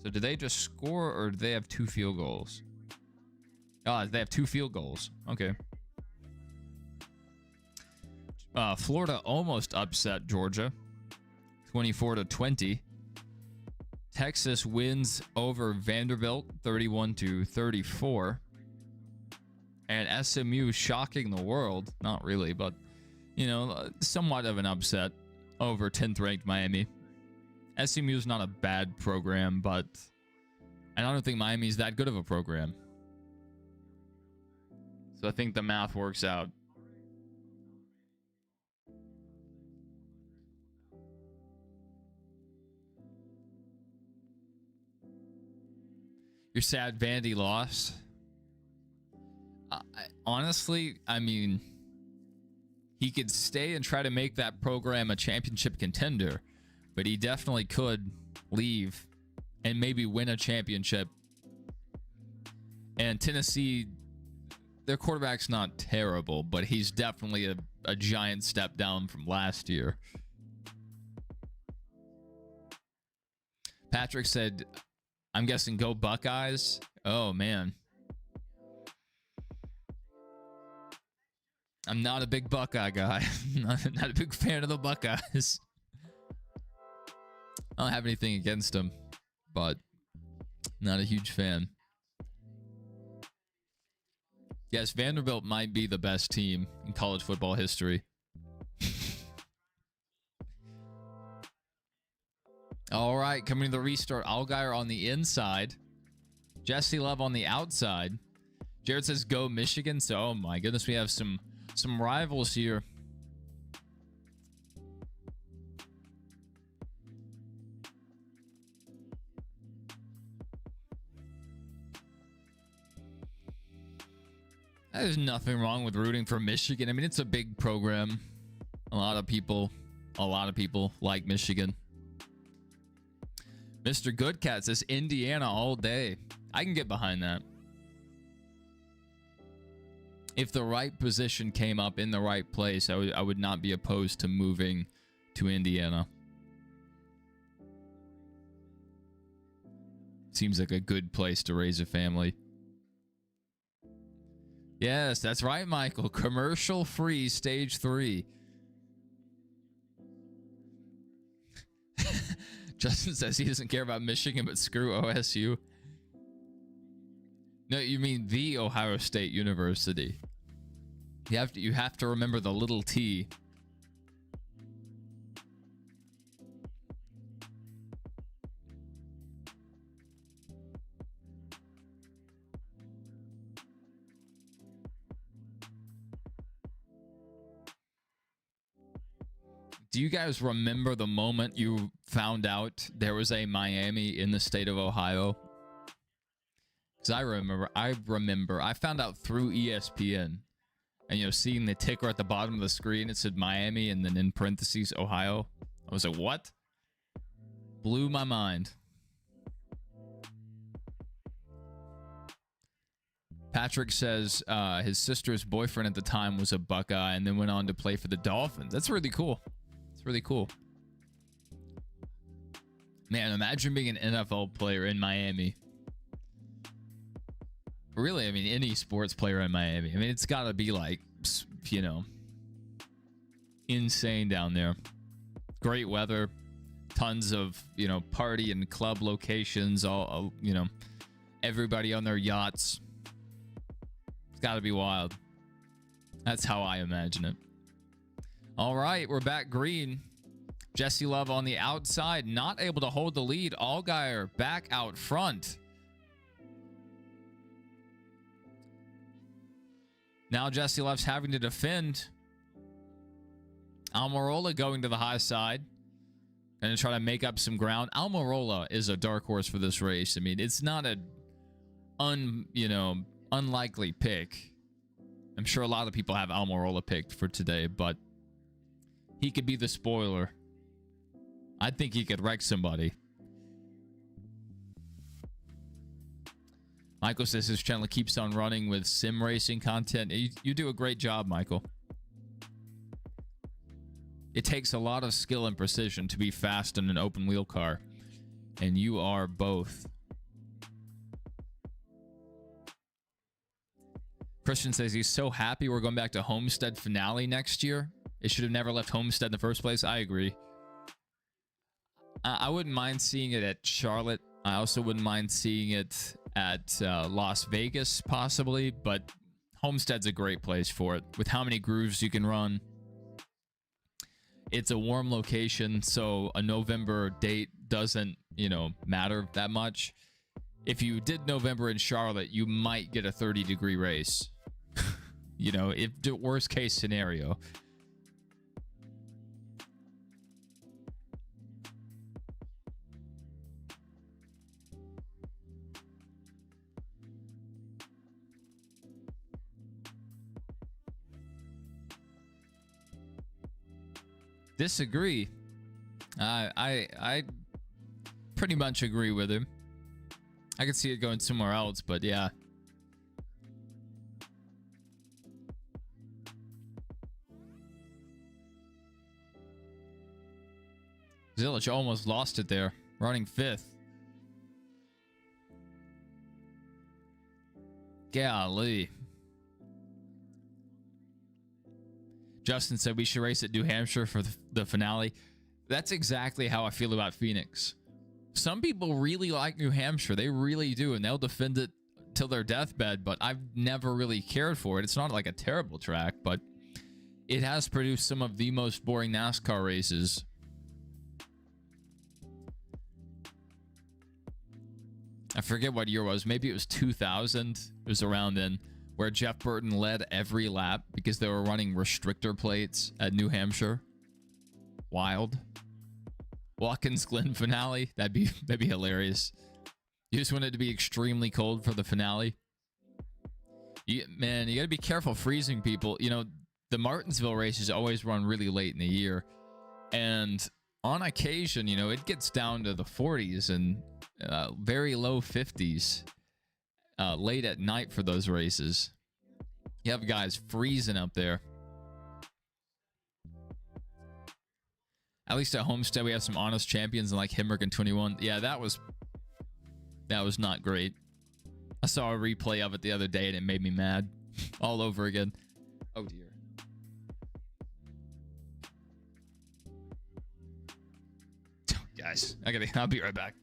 So did they just score or do they have 2 field goals? Oh, they have 2 field goals. Okay. Florida almost upset Georgia. 24-20. Texas wins over Vanderbilt 31-34. And SMU shocking the world. Not really, but, you know, somewhat of an upset over 10th ranked Miami. SMU is not a bad program, but I don't think Miami is that good of a program. So I think the math works out. You're sad Vandy lost. Honestly, I mean, he could stay and try to make that program a championship contender, but he definitely could leave and maybe win a championship. And Tennessee, their quarterback's not terrible, but he's definitely a giant step down from last year. Patrick said, I'm guessing go Buckeyes. Oh, man. I'm not a big Buckeye guy. not a big fan of the Buckeyes. I don't have anything against them, but not a huge fan. Yes, Vanderbilt might be the best team in college football history. All right, coming to the restart. Allgaier on the inside. Jesse Love on the outside. Jared says go Michigan. So, oh my goodness, we have some rivals here. There's nothing wrong with rooting for Michigan. I mean, it's a big program. A lot of people like Michigan. Mr. Goodcat says Indiana all day. I can get behind that. If the right position came up in the right place, I would not be opposed to moving to Indiana. Seems like a good place to raise a family. Yes, that's right, Michael. Commercial free stage 3. Justin says he doesn't care about Michigan, but screw OSU. No, you mean the Ohio State University. You have to remember the little T. Do you guys remember the moment you found out there was a Miami in the state of Ohio? Because I found out through ESPN. And, you know, seeing the ticker at the bottom of the screen, it said Miami and then in parentheses, Ohio. I was like, what? Blew my mind. Patrick says his sister's boyfriend at the time was a Buckeye and then went on to play for the Dolphins. That's really cool. It's really cool. Man, imagine being an NFL player in Miami. Really, I mean, any sports player in Miami. I mean, it's got to be like, you know, insane down there. Great weather. Tons of, you know, party and club locations. All you know, everybody on their yachts. It's got to be wild. That's how I imagine it. All right, we're back green. Jesse Love on the outside, not able to hold the lead. Allgaier back out front. Now Jesse Love's having to defend. Almirola going to the high side. Going to try to make up some ground. Almirola is a dark horse for this race. I mean, it's not a unlikely pick. I'm sure a lot of people have Almirola picked for today, but he could be the spoiler. I think he could wreck somebody. Michael says his channel keeps on running with sim racing content. You do a great job, Michael. It takes a lot of skill and precision to be fast in an open wheel car, and you are both. Christian says he's so happy we're going back to Homestead finale next year. It should have never left Homestead in the first place. I agree. I wouldn't mind seeing it at Charlotte. I also wouldn't mind seeing it at Las Vegas, possibly. But Homestead's a great place for it. With how many grooves you can run. It's a warm location, so a November date doesn't, matter that much. If you did November in Charlotte, you might get a 30-degree race. If the worst case scenario. Disagree. I pretty much agree with him. I could see it going somewhere else, but yeah. Zilich almost lost it there, running 5th. Golly. Justin said we should race at New Hampshire for the finale. That's exactly how I feel about Phoenix. Some people really like New Hampshire. They really do, and they'll defend it till their deathbed, but I've never really cared for it. It's not like a terrible track, but it has produced some of the most boring NASCAR races. I forget what year it was. Maybe it was 2000. It was around then. where Jeff Burton led every lap because they were running restrictor plates at New Hampshire. Wild. Watkins Glen finale. That'd be hilarious. You just want it to be extremely cold for the finale. Man, you got to be careful freezing people. You know, the Martinsville races always run really late in the year. And on occasion, you know, it gets down to the 40s and very low 50s late at night for those races. You have guys freezing up there. At least at Homestead, we have some honest champions like Hemrick in 21. Yeah, that was not great. I saw a replay of it the other day and it made me mad all over again. Oh dear. Guys, I'll be right back.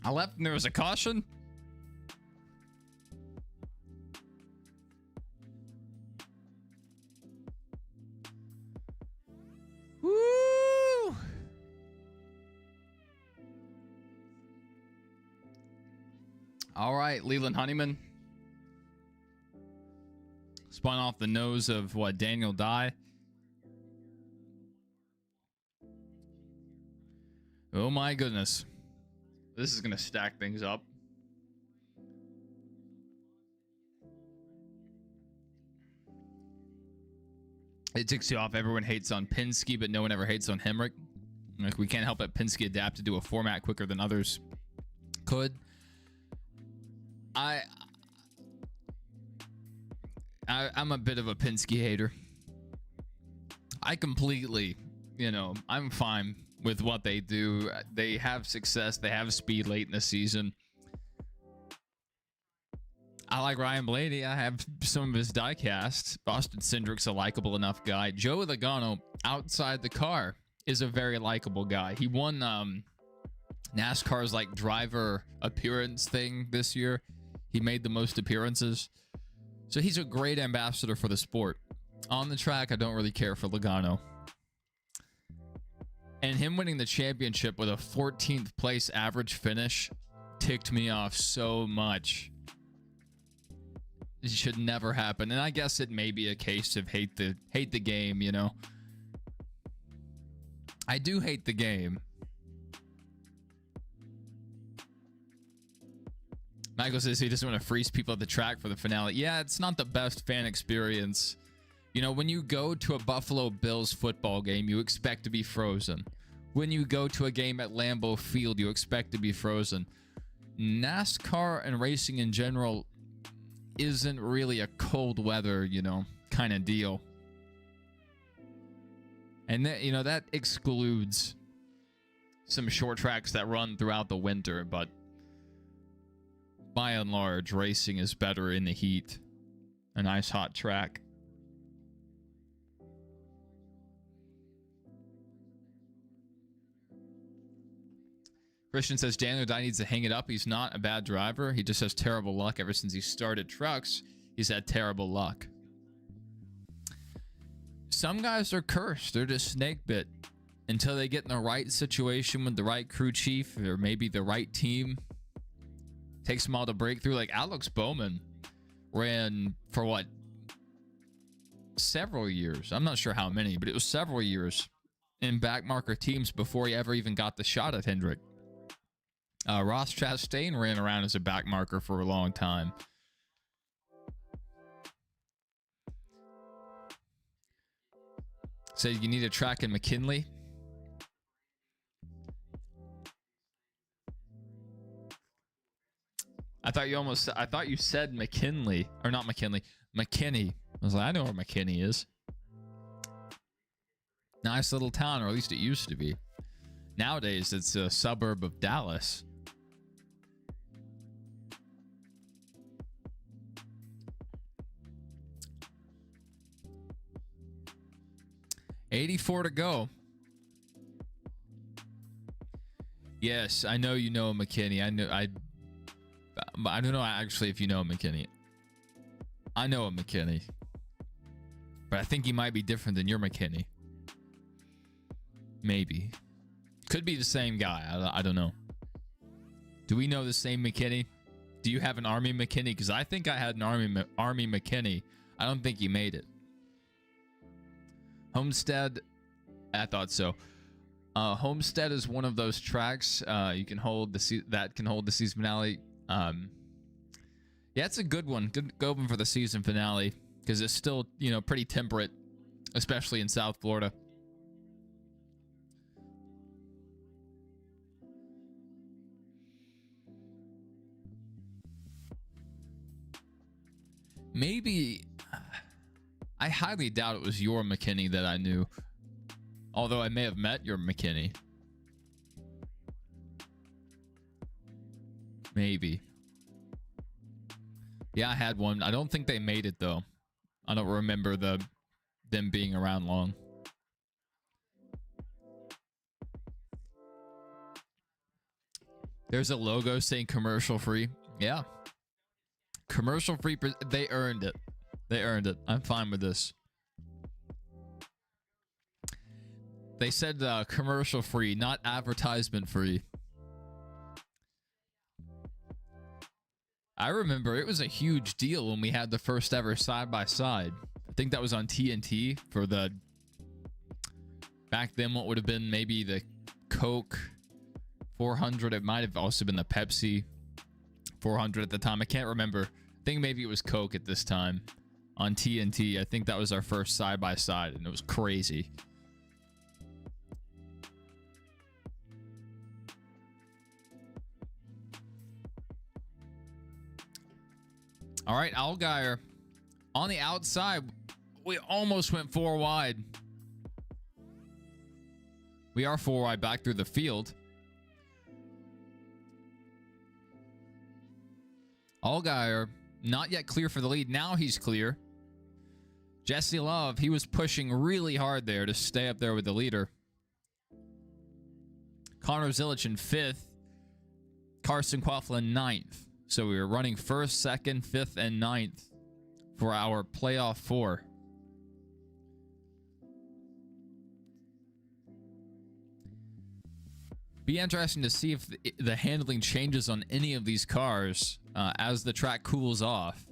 I left and there was a caution. Woo! All right, Leland Honeyman. Spun off the nose of what, Daniel Dye. Oh my goodness. This is going to stack things up. It ticks you off. Everyone hates on Penske, but no one ever hates on Hemrick. Like, we can't help it. Penske adapted to a format quicker than others could. I'm a bit of a Penske hater. I completely, I'm fine with what they do. They have success. They have speed late in the season. I like Ryan Blaney. I have some of his diecast. Austin Cindric's a likable enough guy. Joe Logano, outside the car, is a very likable guy. He won NASCAR's like driver appearance thing this year. He made the most appearances. So he's a great ambassador for the sport. On the track, I don't really care for Logano. And him winning the championship with a 14th place average finish ticked me off so much. It should never happen. And I guess it may be a case of hate the game, I do hate the game. Michael says he doesn't want to freeze people at the track for the finale. Yeah, it's not the best fan experience. When you go to a Buffalo Bills football game, you expect to be frozen. When you go to a game at Lambeau Field, you expect to be frozen. NASCAR and racing in general isn't really a cold weather, you know, kind of deal. And that, you know, that excludes some short tracks that run throughout the winter, but by and large, racing is better in the heat. A nice hot track. Christian says Daniel Dye needs to hang it up. He's not a bad driver. He just has terrible luck. Ever since he started trucks, he's had terrible luck. Some guys are cursed. They're just snake bit until they get in the right situation with the right crew chief or maybe the right team. Takes them all to break through. Like Alex Bowman ran for what? Several years. I'm not sure how many, but it was several years in backmarker teams before he ever even got the shot at Hendrick. Ross Chastain ran around as a backmarker for a long time. So you need a track in McKinley. I thought you said McKinley, or not McKinley, McKinney. I was like, I know where McKinney is. Nice little town, or at least it used to be. Nowadays, it's a suburb of Dallas. $84 to go. Yes, I know you know McKinney. I don't know actually if you know McKinney. I know a McKinney, but I think he might be different than your McKinney. Maybe. Could be the same guy. I don't know. Do we know the same McKinney? Do you have an Army McKinney? Because I think I had an Army McKinney. I don't think he made it. Homestead, I thought so. Homestead is one of those tracks you can hold that can hold the season finale. Yeah, it's a good one. Good go for the season finale because it's still, you know, pretty temperate, especially in South Florida. Maybe, I highly doubt it was your McKinney that I knew. Although I may have met your McKinney. Maybe. Yeah, I had one. I don't think they made it though. I don't remember them being around long. There's a logo saying commercial free. Yeah. Commercial free. They earned it. They earned it. I'm fine with this. They said commercial free, not advertisement free. I remember it was a huge deal when we had the first ever side-by-side. I think that was on TNT for the... Back then, what would have been maybe the Coke 400. It might have also been the Pepsi 400 at the time. I can't remember. I think maybe it was Coke at this time on TNT. I think that was our first side-by-side, and it was crazy. All right, Allgaier on the outside. We almost went 4 wide. We are 4 wide back through the field. Allgaier not yet clear for the lead. Now he's clear. Jesse Love, he was pushing really hard there to stay up there with the leader. Connor Zilich in 5th. Carson Coughlin 9th. So we were running 1st, 2nd, 5th, and 9th for our playoff 4. Be interesting to see if the handling changes on any of these cars as the track cools off.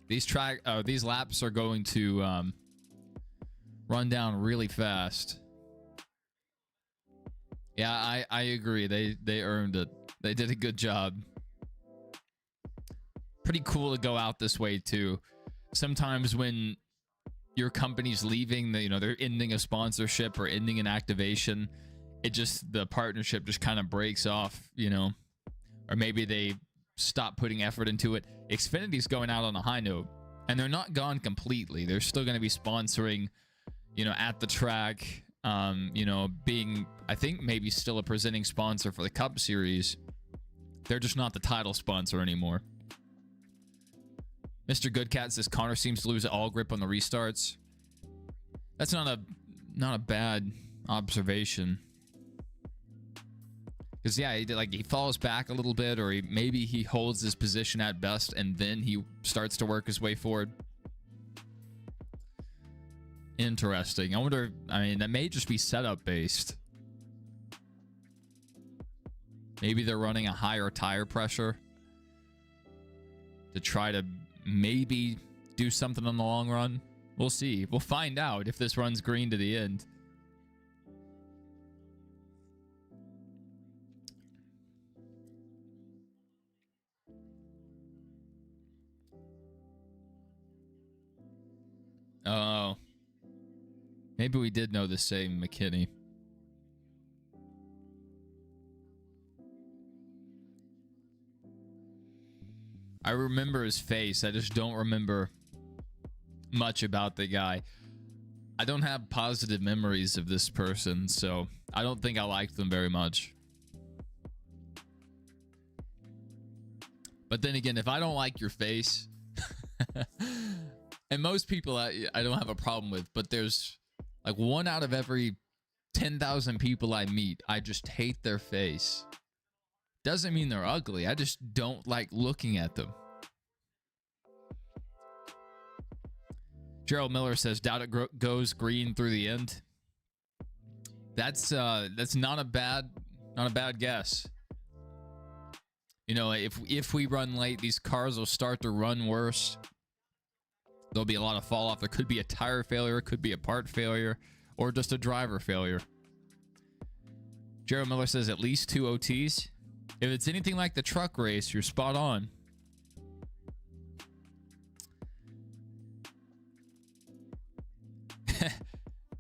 These laps are going to run down really fast. Yeah, I agree. They earned it. They did a good job. Pretty cool to go out this way too. Sometimes when your company's leaving, they're ending a sponsorship or ending an activation, the partnership just kind of breaks off, you know, or maybe they stop putting effort into it. Xfinity's going out on a high note, and they're not gone completely. They're still going to be sponsoring, you know, at the track, you know, being, I think, maybe still a presenting sponsor for the Cup Series. They're just not the title sponsor anymore. Mr. Goodcat says Connor seems to lose all grip on the restarts. That's not a bad observation. Because, yeah, he falls back a little bit, or maybe he holds his position at best, and then he starts to work his way forward. Interesting. I wonder, I mean, that may just be setup based. Maybe they're running a higher tire pressure to try to maybe do something in the long run. We'll see. We'll find out if this runs green to the end. Oh. Maybe we did know the same McKinney. I remember his face. I just don't remember much about the guy. I don't have positive memories of this person, so I don't think I liked them very much. But then again, if I don't like your face, and most people I don't have a problem with, but there's like 1 out of every 10,000 people I meet, I just hate their face. Doesn't mean they're ugly. I just don't like looking at them. Gerald Miller says, doubt it goes green through the end. That's not a bad guess. You know, if we run late, these cars will start to run worse. There'll be a lot of fall off. There could be a tire failure, could be a part failure, or just a driver failure. Gerald Miller says at least 2 OTs. If it's anything like the truck race, you're spot on.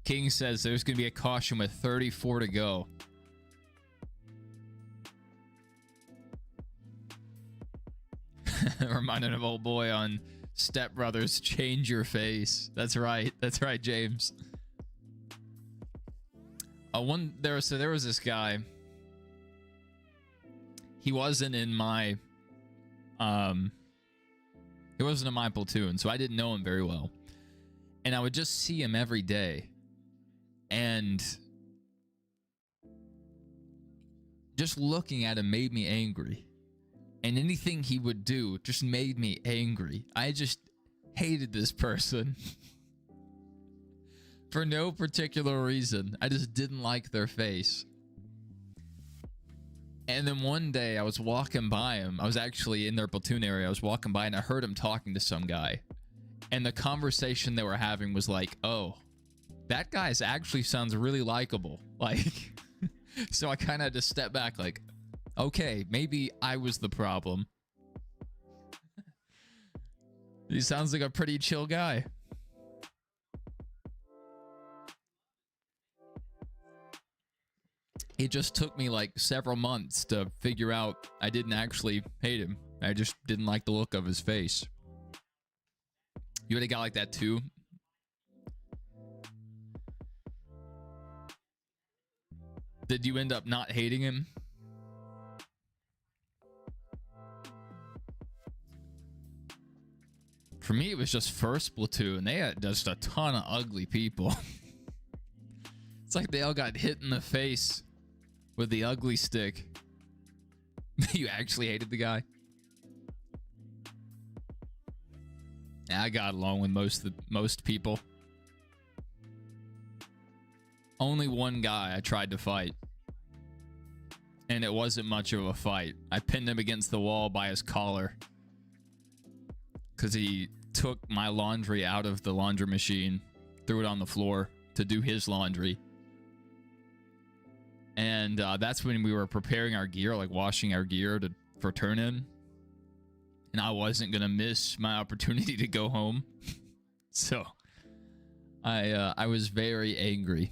King says there's going to be a caution with 34 to go. Reminded of old boy on Step Brothers, change your face. That's right. That's right, James. There was this guy. He wasn't in my platoon, so I didn't know him very well. And I would just see him every day. And just looking at him made me angry. And anything he would do just made me angry. I just hated this person. For no particular reason. I just didn't like their face. And then one day I was walking by him. I was actually in their platoon area. I was walking by and I heard him talking to some guy. And the conversation they were having was like, oh, that guy actually sounds really likable. Like, so I kind of had to step back like, okay, maybe I was the problem. He sounds like a pretty chill guy. It just took me like several months to figure out I didn't actually hate him. I just didn't like the look of his face. You had a guy like that too? Did you end up not hating him? For me, it was just first platoon. They had just a ton of ugly people. It's like they all got hit in the face with the ugly stick. You actually hated the guy? Yeah, I got along with most people. Only one guy I tried to fight. And it wasn't much of a fight. I pinned him against the wall by his collar. Because he took my laundry out of the laundry machine, threw it on the floor to do his laundry. And that's when we were preparing our gear, like washing our gear for turn-in. And I wasn't going to miss my opportunity to go home. So I was very angry.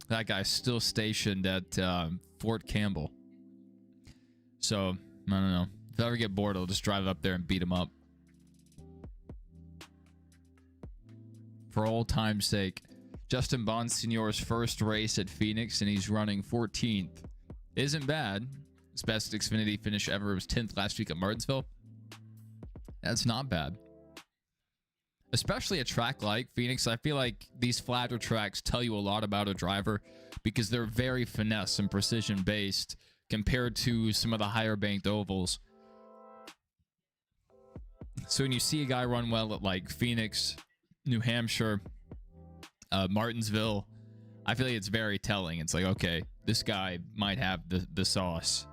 That guy's still stationed at Fort Campbell. So, I don't know. If I ever get bored, I'll just drive up there and beat him up. For old time's sake. Justin Bonsignore's first race at Phoenix, and he's running 14th. Isn't bad. His best Xfinity finish ever was 10th last week at Martinsville. That's not bad. Especially a track like Phoenix. I feel like these flatter tracks tell you a lot about a driver because they're very finesse and precision based compared to some of the higher banked ovals. So when you see a guy run well at like Phoenix, New Hampshire, Martinsville, I feel like it's very telling. It's like, okay, this guy might have the sauce.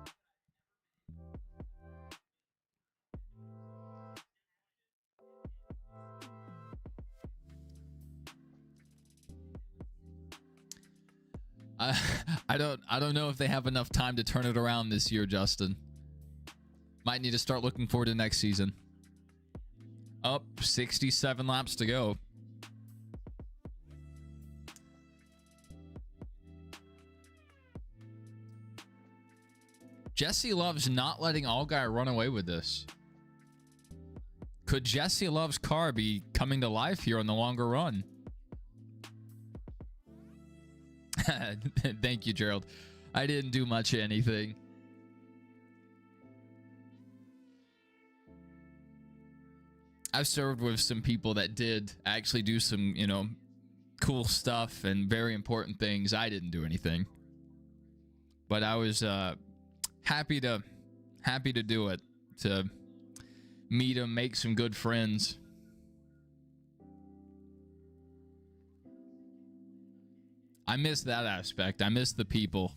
I don't know if they have enough time to turn it around this year, Justin. Might need to start looking forward to next season. Up 67 laps to go. Jesse Love's not letting Allgaier run away with this. Could Jesse Love's car be coming to life here on the longer run? Thank you, Gerald. I didn't do much of anything. I've served with some people that did actually do some, you know, cool stuff and very important things. I didn't do anything. But I was happy to do it, to meet him, make some good friends. I miss that aspect. I miss the people.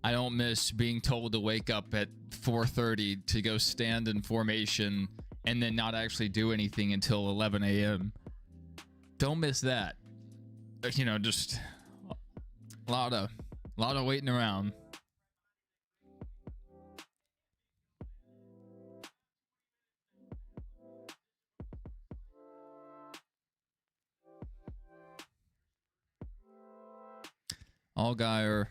I don't miss being told to wake up at 4:30 to go stand in formation and then not actually do anything until 11 a.m. Don't miss that. You know, just a lot of waiting around. Allgaier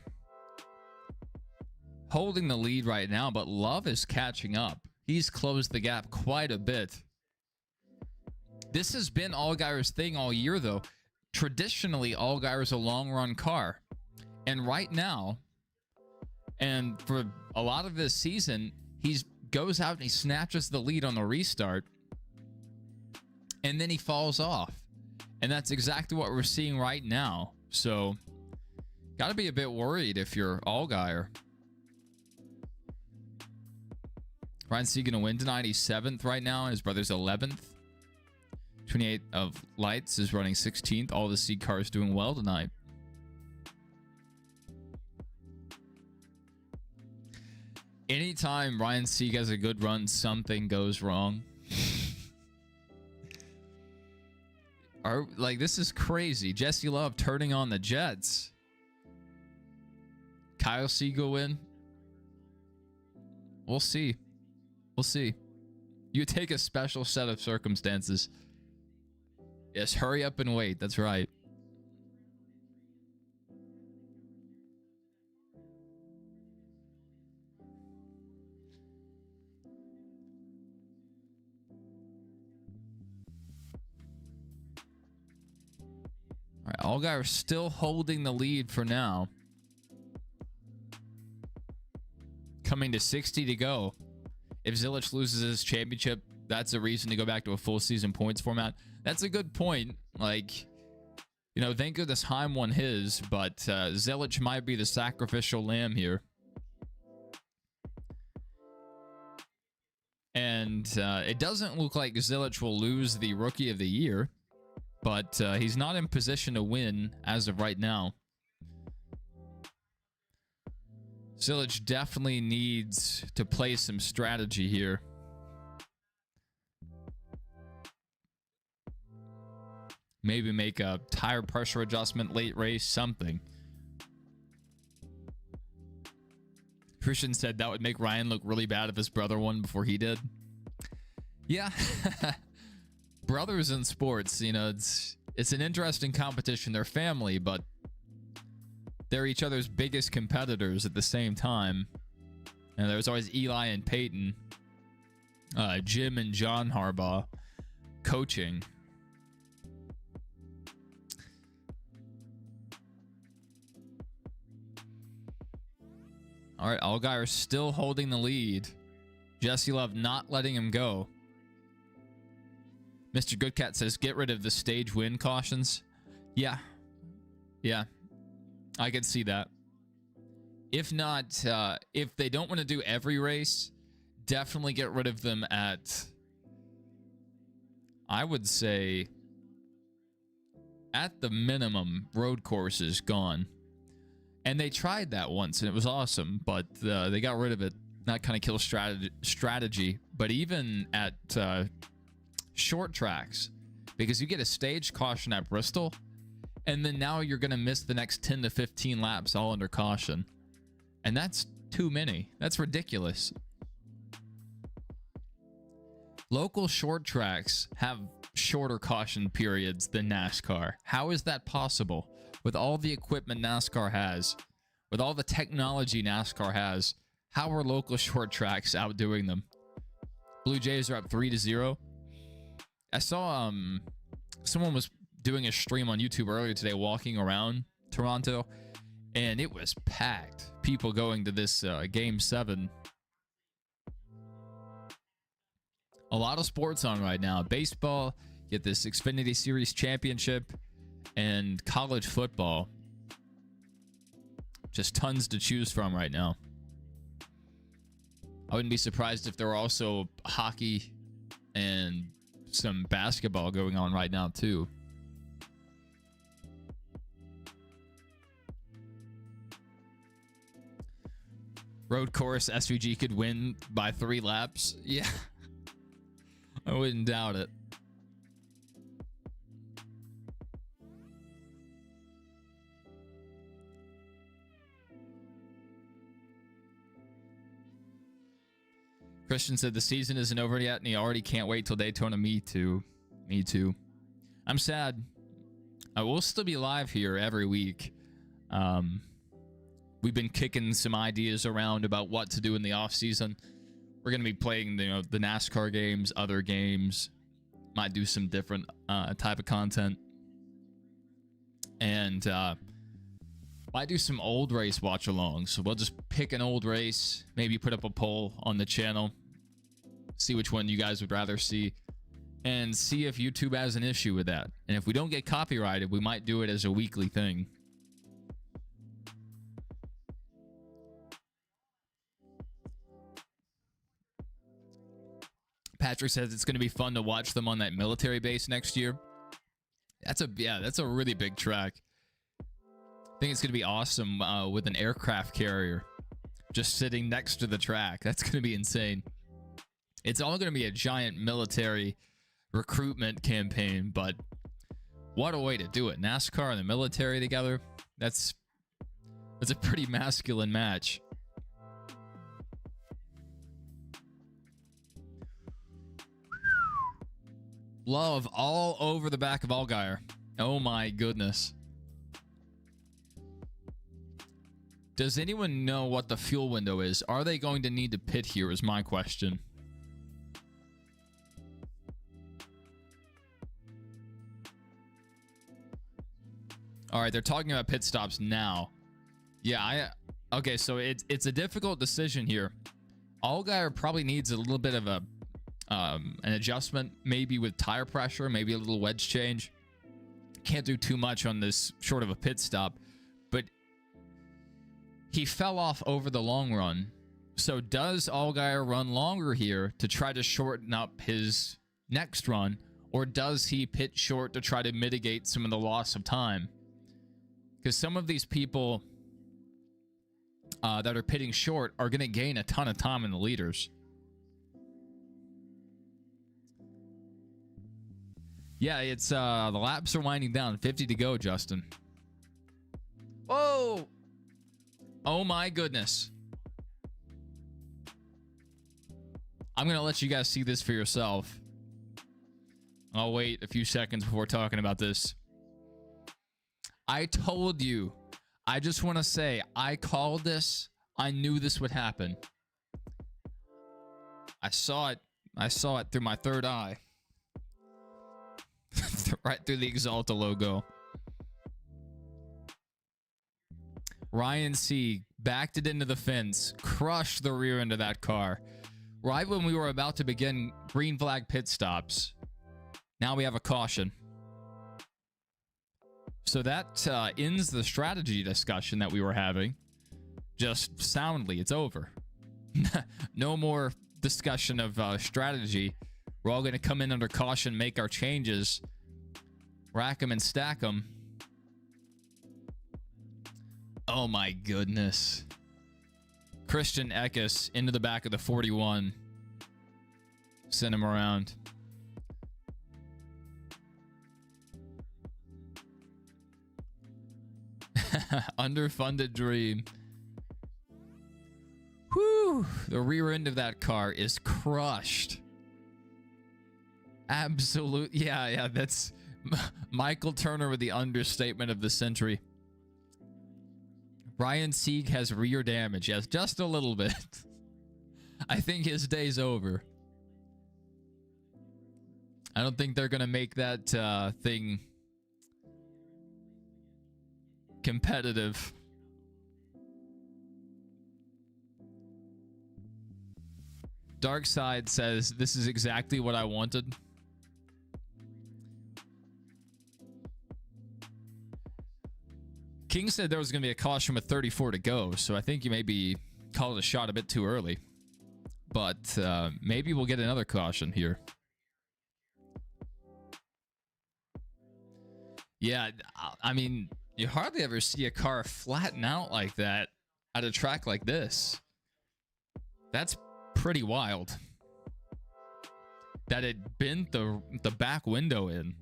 holding the lead right now, but Love is catching up. He's closed the gap quite a bit. This has been Allgaier's thing all year, though. Traditionally, Allgaier's a long-run car. And right now, and for a lot of this season, he goes out and he snatches the lead on the restart, and then he falls off. And that's exactly what we're seeing right now. So, got to be a bit worried if you're Allgaier. Ryan Sieg going to win tonight. He's 7th right now. His brother's 11th. 28 of Lights is running 16th. All the Sieg cars doing well tonight. Anytime Ryan Sieg has a good run, something goes wrong. Like, this is crazy. Jesse Love turning on the Jets. Kyle Sieg go win. We'll see. We'll see. You take a special set of circumstances. Yes, hurry up and wait. That's right. All right, Allgaier still holding the lead for now. Coming to 60 to go. If Zilich loses his championship, that's a reason to go back to a full season points format. That's a good point. Like, you know, thank goodness Heim won his, but Zilich might be the sacrificial lamb here. And it doesn't look like Zilich will lose the Rookie of the Year, but he's not in position to win as of right now. Zilich definitely needs to play some strategy here. Maybe make a tire pressure adjustment late race, something. Christian said that would make Ryan look really bad if his brother won before he did. Yeah. Brothers in sports, you know, it's an interesting competition. They're family, but they're each other's biggest competitors at the same time. And there's always Eli and Peyton, Jim and John Harbaugh coaching. All right, Allgaier still holding the lead. Jesse Love not letting him go. Mr. Goodcat says, get rid of the stage win cautions. Yeah. Yeah. I can see that. If not, if they don't want to do every race, definitely get rid of them at, I would say, at the minimum, road courses gone. And they tried that once, and it was awesome, but they got rid of it. That kind of kills strategy. But even at short tracks, because you get a stage caution at Bristol, and then now you're going to miss the next 10 to 15 laps all under caution. And that's too many. That's ridiculous. Local short tracks have shorter caution periods than NASCAR. How is that possible? With all the equipment NASCAR has, with all the technology NASCAR has, how are local short tracks outdoing them? Blue Jays are up 3-0. I saw someone was doing a stream on YouTube earlier today walking around Toronto, and it was packed. People going to this Game 7. A lot of sports on right now. Baseball, get this Xfinity Series Championship, and college football. Just tons to choose from right now. I wouldn't be surprised if there were also hockey and some basketball going on right now too. Road course SVG could win by 3 laps. Yeah. I wouldn't doubt it. Christian said the season isn't over yet, and he already can't wait till Daytona. Me too. Me too. I'm sad. I will still be live here every week. We've been kicking some ideas around about what to do in the off season. We're going to be playing the NASCAR games, other games. Might do some different type of content. And might do some old race watch alongs. So we'll just pick an old race, maybe put up a poll on the channel, see which one you guys would rather see, and see if YouTube has an issue with that. And if we don't get copyrighted, we might do it as a weekly thing. Patrick says it's going to be fun to watch them on that military base next year. That's a really big track. I think it's going to be awesome with an aircraft carrier just sitting next to the track. That's going to be insane. It's all going to be a giant military recruitment campaign, but what a way to do it. NASCAR and the military together. That's a pretty masculine match. Love all over the back of Allgaier. Oh my goodness. Does anyone know what the fuel window is? Are they going to need to pit here is my question. All right, they're talking about pit stops now. Yeah, okay, so it's a difficult decision here. Allgaier probably needs a little bit of an adjustment, maybe with tire pressure, maybe a little wedge change. Can't do too much on this short of a pit stop, but he fell off over the long run. So does Allgaier run longer here to try to shorten up his next run, or does he pit short to try to mitigate some of the loss of time? Because some of these people that are pitting short are going to gain a ton of time in the leaders. Yeah, it's the laps are winding down. 50 to go, Justin. Whoa! Oh my goodness. I'm going to let you guys see this for yourself. I'll wait a few seconds before talking about this. I told you. I just want to say, I called this. I knew this would happen. I saw it. I saw it through my third eye. Right through the Exalta logo. Ryan Sieg backed it into the fence, crushed the rear end of that car. Right when we were about to begin green flag pit stops. Now we have a caution. So that ends the strategy discussion that we were having. Just soundly, it's over. No more discussion of strategy. We're all going to come in under caution, make our changes, rack them and stack them. Oh my goodness. Christian Eckes into the back of the 41. Send him around. Underfunded dream. Whew. The rear end of that car is crushed. Absolute. Yeah, that's Michael Turner with the understatement of the century. Ryan Sieg has rear damage. Yes, just a little bit. I think his day's over. I don't think they're going to make that thing competitive. Dark Side says, this is exactly what I wanted. King said there was going to be a caution with 34 to go, so I think you maybe called a shot a bit too early. But maybe we'll get another caution here. Yeah, I mean, you hardly ever see a car flatten out like that at a track like this. That's pretty wild. That it bent the back window in.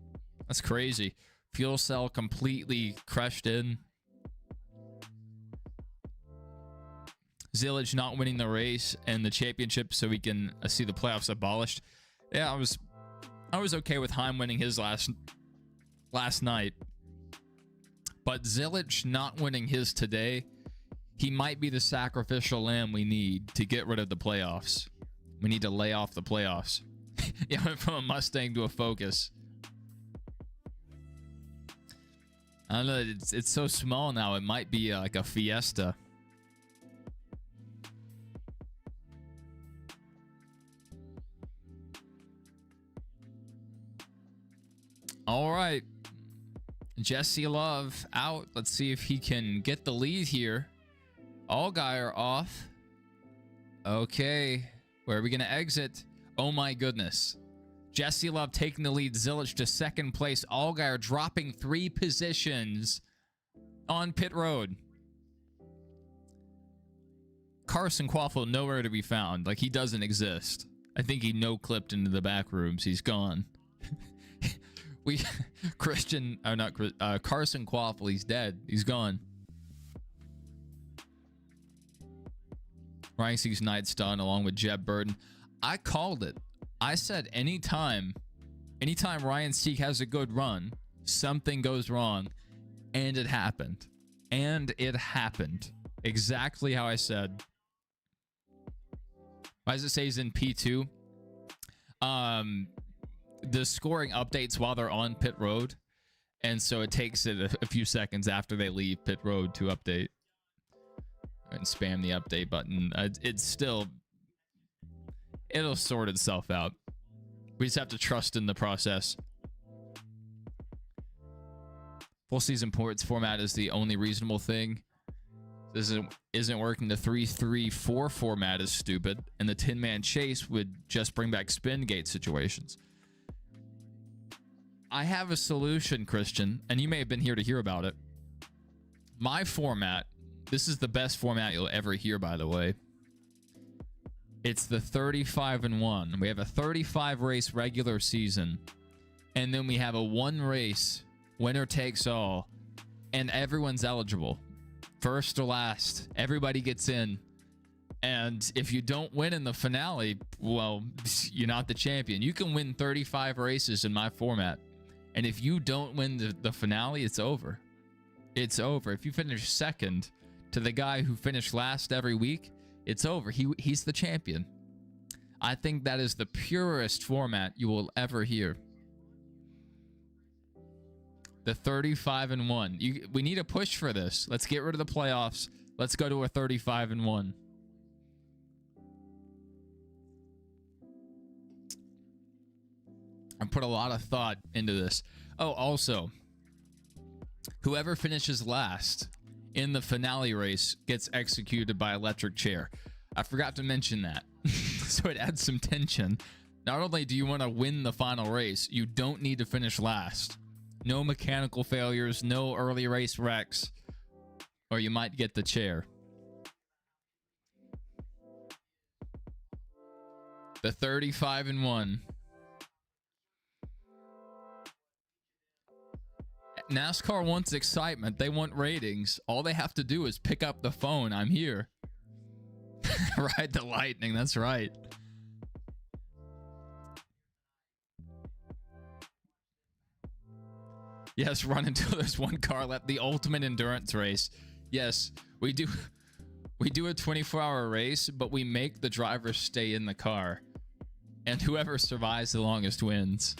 That's crazy. Fuel cell completely crushed in. Zillage not winning the race and the championship so we can see the playoffs abolished. Yeah, I was okay with Heim winning his last night. But Zillage not winning his today, he might be the sacrificial lamb we need to get rid of the playoffs. We need to lay off the playoffs. Yeah, went from a Mustang to a Focus. I don't know, it's so small now, it might be like a Fiesta. All right. Jesse Love out. Let's see if he can get the lead here. Allgaier off. Okay. Where are we going to exit? Oh my goodness. Jesse Love taking the lead. Zillage to second place. Allgaier dropping 3 positions on pit road. Carson Quaffle nowhere to be found. Like he doesn't exist. I think he no-clipped into the back rooms. He's gone. Carson Quaffle, he's dead. He's gone. Ryan Sieg's Night's done along with Jeb Burton. I called it. I said anytime Ryan Sieg has a good run, something goes wrong. And it happened. Exactly how I said. Why does it say he's in P2? The scoring updates while they're on pit road, and so it takes it a few seconds after they leave pit road to update and spam the update button. It'll sort itself out. We just have to trust in the process. Full season points format is the only reasonable thing. This isn't working. The 3-3-4 format is stupid, and the 10-man chase would just bring back spin gate situations. I have a solution, Christian, and you may have been here to hear about it. My format, this is the best format you'll ever hear, by the way. It's the 35-1. We have a 35 race regular season, and then we have a 1 race winner takes all, and everyone's eligible. First or last, everybody gets in. And if you don't win in the finale, well, you're not the champion. You can win 35 races in my format. And if you don't win the finale, it's over. it's over. If you finish second to the guy who finished last every week, it's over. He's the champion. I think that is the purest format you will ever hear. The 35-1. We need a push for this. Let's get rid of the playoffs. Let's go to a 35-1. I put a lot of thought into this. Oh, also, whoever finishes last in the finale race gets executed by electric chair. I forgot to mention that. So it adds some tension. Not only do you want to win the final race, you don't need to finish last. No mechanical failures, no early race wrecks, or you might get the chair. The 35-1. NASCAR wants excitement. They want ratings. All they have to do is pick up the phone. I'm here. Ride the lightning. That's right. Yes, run until there's one car left. The ultimate endurance race. Yes, we do a 24-hour race, but we make the driver stay in the car. And whoever survives the longest wins.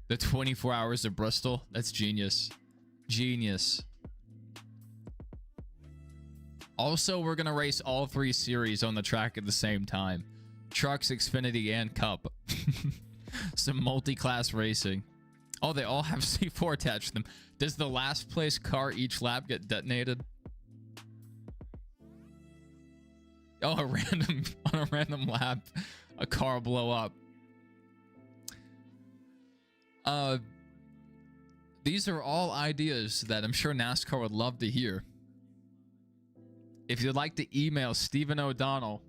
The 24 hours of Bristol. That's genius. Genius. Also, we're going to race all 3 series on the track at the same time. Trucks, Xfinity, and Cup. Some multi-class racing. Oh, they all have C4 attached to them. Does the last place car each lap get detonated? Oh, on a random lap, a car blow up. These are all ideas that I'm sure NASCAR would love to hear. If you'd like to email Stephen O'Donnell,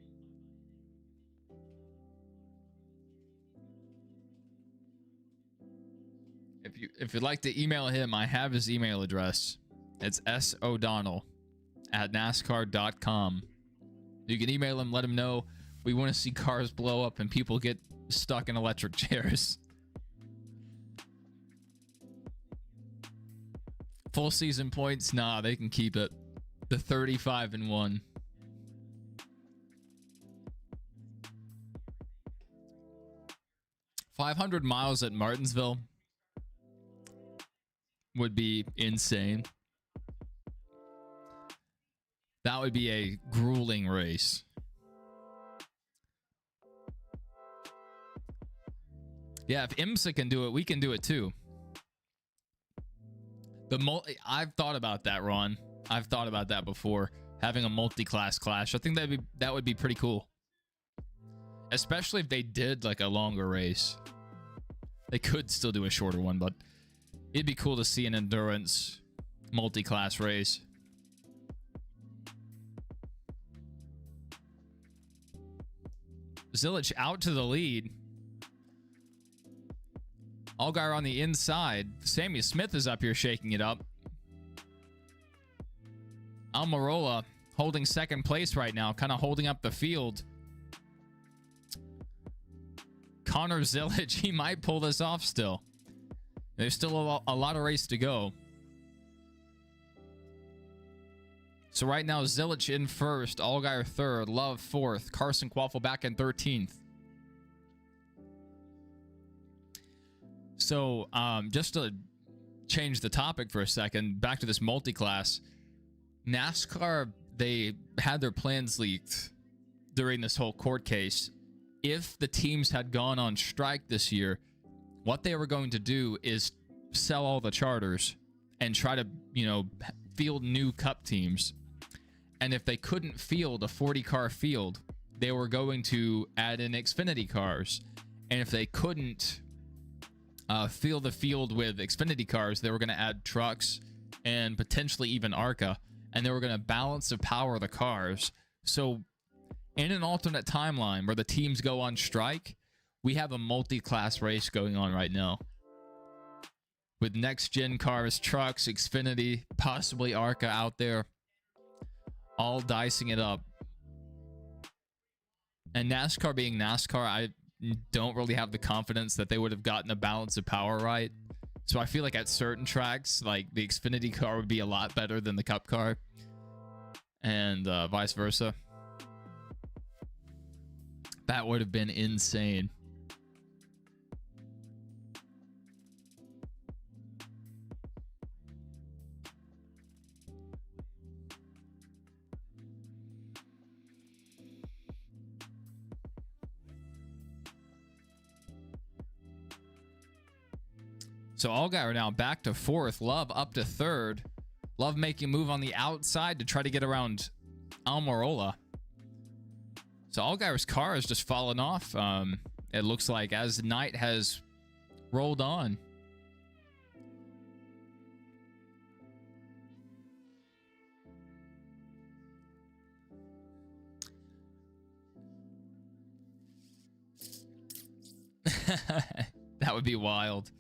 if you'd like to email him, I have his email address. It's sodonnell@nascar.com. You can email him, let him know we want to see cars blow up and people get stuck in electric chairs. Full season points? Nah, they can keep it. The 35-1. $500 miles at Martinsville would be insane. That would be a grueling race. Yeah, if IMSA can do it, we can do it too. I've thought about that, Ron. I've thought about that before. Having a multi-class clash. I think that would be pretty cool. Especially if they did like a longer race. They could still do a shorter one, but it'd be cool to see an endurance multi-class race. Zilich out to the lead. Allgaier on the inside. Sammy Smith is up here shaking it up. Almirola holding second place right now, kind of holding up the field. Connor Zilich, he might pull this off still. There's still a lot of race to go. So right now, Zilich in first, Allgaier third, Love fourth, Carson Quaffle back in 13th. So just to change the topic for a second, back to this multi-class. NASCAR, they had their plans leaked during this whole court case. If the teams had gone on strike this year, what they were going to do is sell all the charters and try to, field new cup teams. And if they couldn't field a 40-car field, they were going to add in Xfinity cars. And if they couldn't fill the field with Xfinity cars, they were going to add trucks and potentially even ARCA. And they were going to balance the power of the cars. So in an alternate timeline where the teams go on strike, we have a multi-class race going on right now. With next-gen cars, trucks, Xfinity, possibly ARCA out there. All dicing it up. And NASCAR being NASCAR, I don't really have the confidence that they would have gotten the balance of power right. So I feel like at certain tracks, like the Xfinity car would be a lot better than the Cup car, and vice versa. That would have been insane. So Allgaier now back to fourth. Love up to third. Love making a move on the outside to try to get around Almirola. So Allgaier's car has just fallen off. It looks like as the night has rolled on. That would be wild.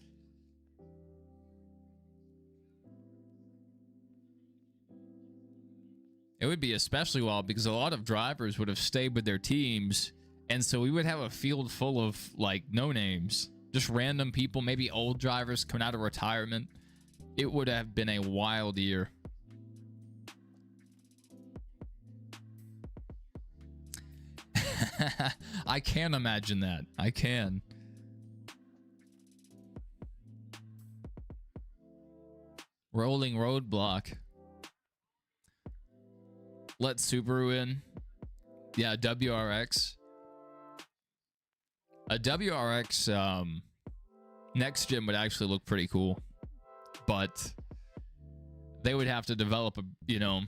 It would be especially wild because a lot of drivers would have stayed with their teams, and so we would have a field full of like no names, just random people, maybe old drivers coming out of retirement. It would have been a wild year. I can imagine that. I can. Rolling roadblock. Let Subaru in. Yeah, WRX. A WRX next gen would actually look pretty cool, but they would have to develop a, you know,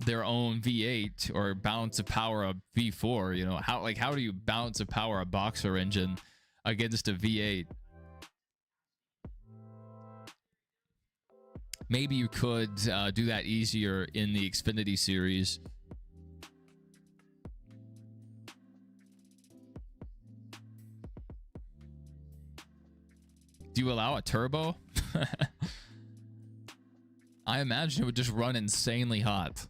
their own V8 or balance of power a V4. You know, how do you balance of power a boxer engine against a V8? Maybe you could do that easier in the Xfinity series. Do you allow a turbo? I imagine it would just run insanely hot.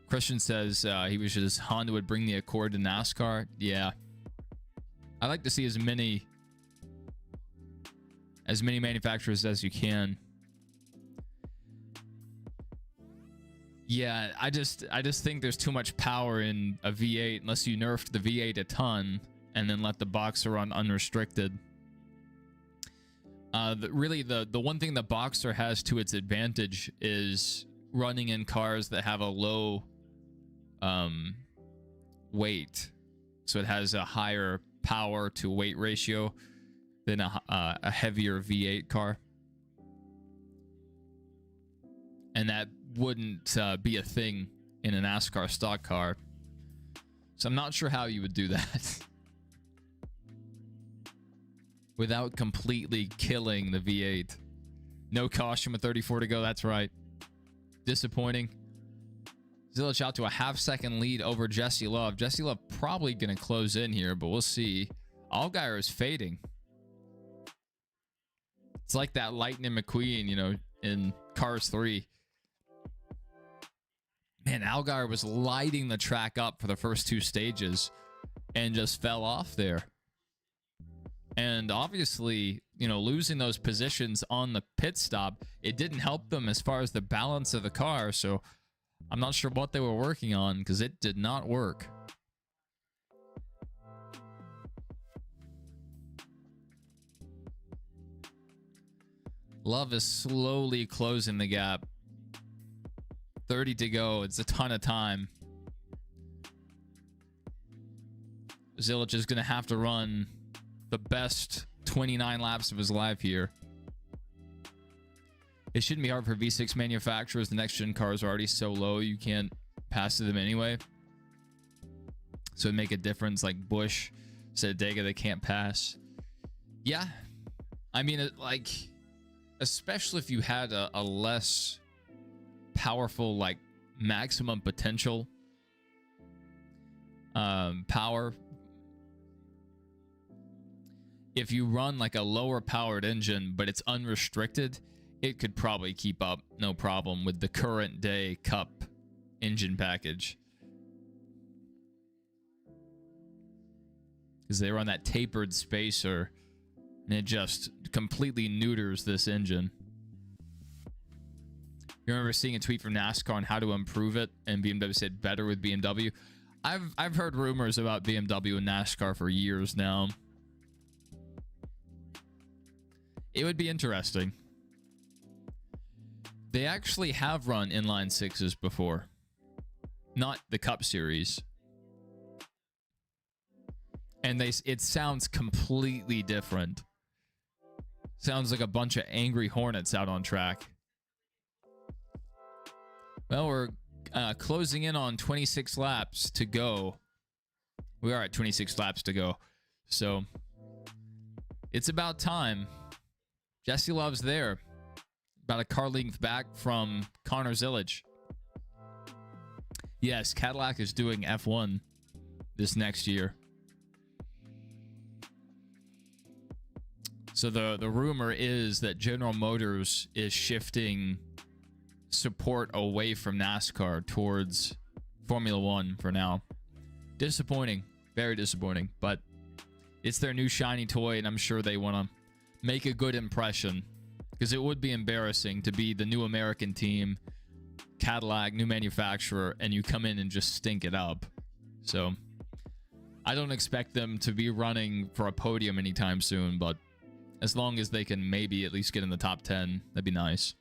Christian says he wishes Honda would bring the Accord to NASCAR. Yeah. I like to see as many manufacturers as you can. Yeah, I just think there's too much power in a V8 unless you nerfed the V8 a ton and then let the Boxer run unrestricted. Really, the one thing the Boxer has to its advantage is running in cars that have a low weight, so it has a higher power to weight ratio than a heavier V8 car, and that wouldn't be a thing in a NASCAR stock car. So I'm not sure how you would do that without completely killing the V8. No caution with 34 to go. That's right. Disappointing. Zilich out to a half-second lead over Jesse Love. Jesse Love probably going to close in here, but we'll see. Allgaier is fading. It's like that Lightning McQueen, you know, in Cars 3. Man, Allgaier was lighting the track up for the first two stages and just fell off there. And obviously, you know, losing those positions on the pit stop, it didn't help them as far as the balance of the car. So I'm not sure what they were working on because it did not work. Love is slowly closing the gap. 30 to go. It's a ton of time. Zilich is going to have to run the best 29 laps of his life here. It shouldn't be hard for V6 manufacturers. The next gen cars are already so low you can't pass to them anyway. So it'd make a difference. Like Busch, Dega, they can't pass. Yeah. I mean, like, especially if you had a less powerful, like, maximum potential power. If you run like a lower powered engine, but it's unrestricted, it could probably keep up no problem with the current day Cup engine package. Because they run that tapered spacer And it just completely neuters this engine. You remember seeing a tweet from NASCAR on how to improve it, and BMW said better with BMW. I've heard rumors about BMW and NASCAR for years now. It would be interesting. They actually have run inline sixes before. Not the Cup Series. And it sounds completely different. Sounds like a bunch of angry hornets out on track. Well, we're closing in on 26 laps to go. We are at 26 laps to go. So, it's about time. Jesse Love's there. About a car length back from Connor Zillage. Yes, Cadillac is doing F1 this next year. So the rumor is that General Motors is shifting support away from NASCAR towards Formula One for now. Disappointing. Very disappointing. But it's their new shiny toy, and I'm sure they want to make a good impression. Because it would be embarrassing to be the new American team, Cadillac, new manufacturer, and you come in and just stink it up. So I don't expect them to be running for a podium anytime soon, but as long as they can maybe at least get in the top 10, that'd be nice.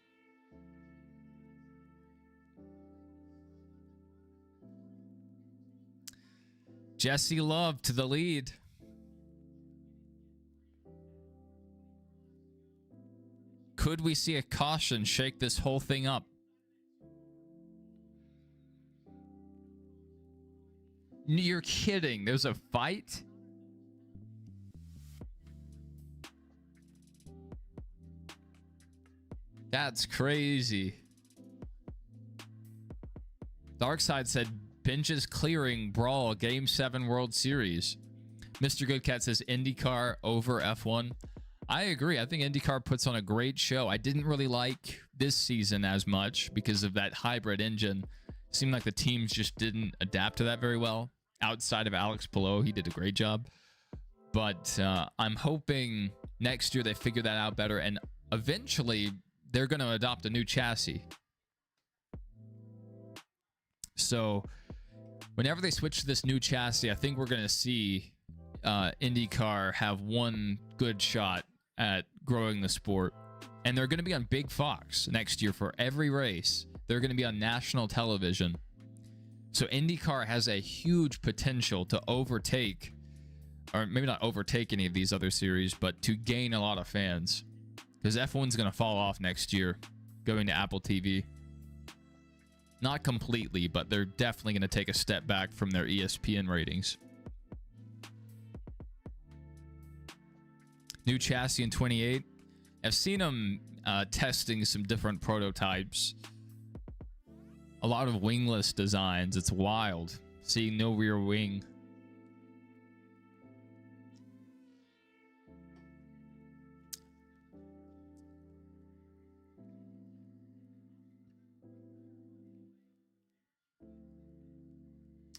Jesse Love to the lead. Could we see a caution shake this whole thing up? You're kidding. There's a fight? That's crazy. Darkside said, benches clearing brawl, Game 7 World Series. Mr. Goodcat says, IndyCar over F1. I agree. I think IndyCar puts on a great show. I didn't really like this season as much because of that hybrid engine. Seemed like the teams just didn't adapt to that very well. Outside of Alex Palou, he did a great job. But I'm hoping next year they figure that out better, and eventually they're going to adopt a new chassis. So whenever they switch to this new chassis, I think we're going to see IndyCar have one good shot at growing the sport. And they're going to be on Big Fox next year for every race. They're going to be on national television. So IndyCar has a huge potential to overtake, or maybe not overtake any of these other series, but to gain a lot of fans. Because F1's going to fall off next year, going to Apple TV. Not completely, but they're definitely going to take a step back from their ESPN ratings. New chassis in 28. I've seen them testing some different prototypes. A lot of wingless designs. It's wild. Seeing no rear wing.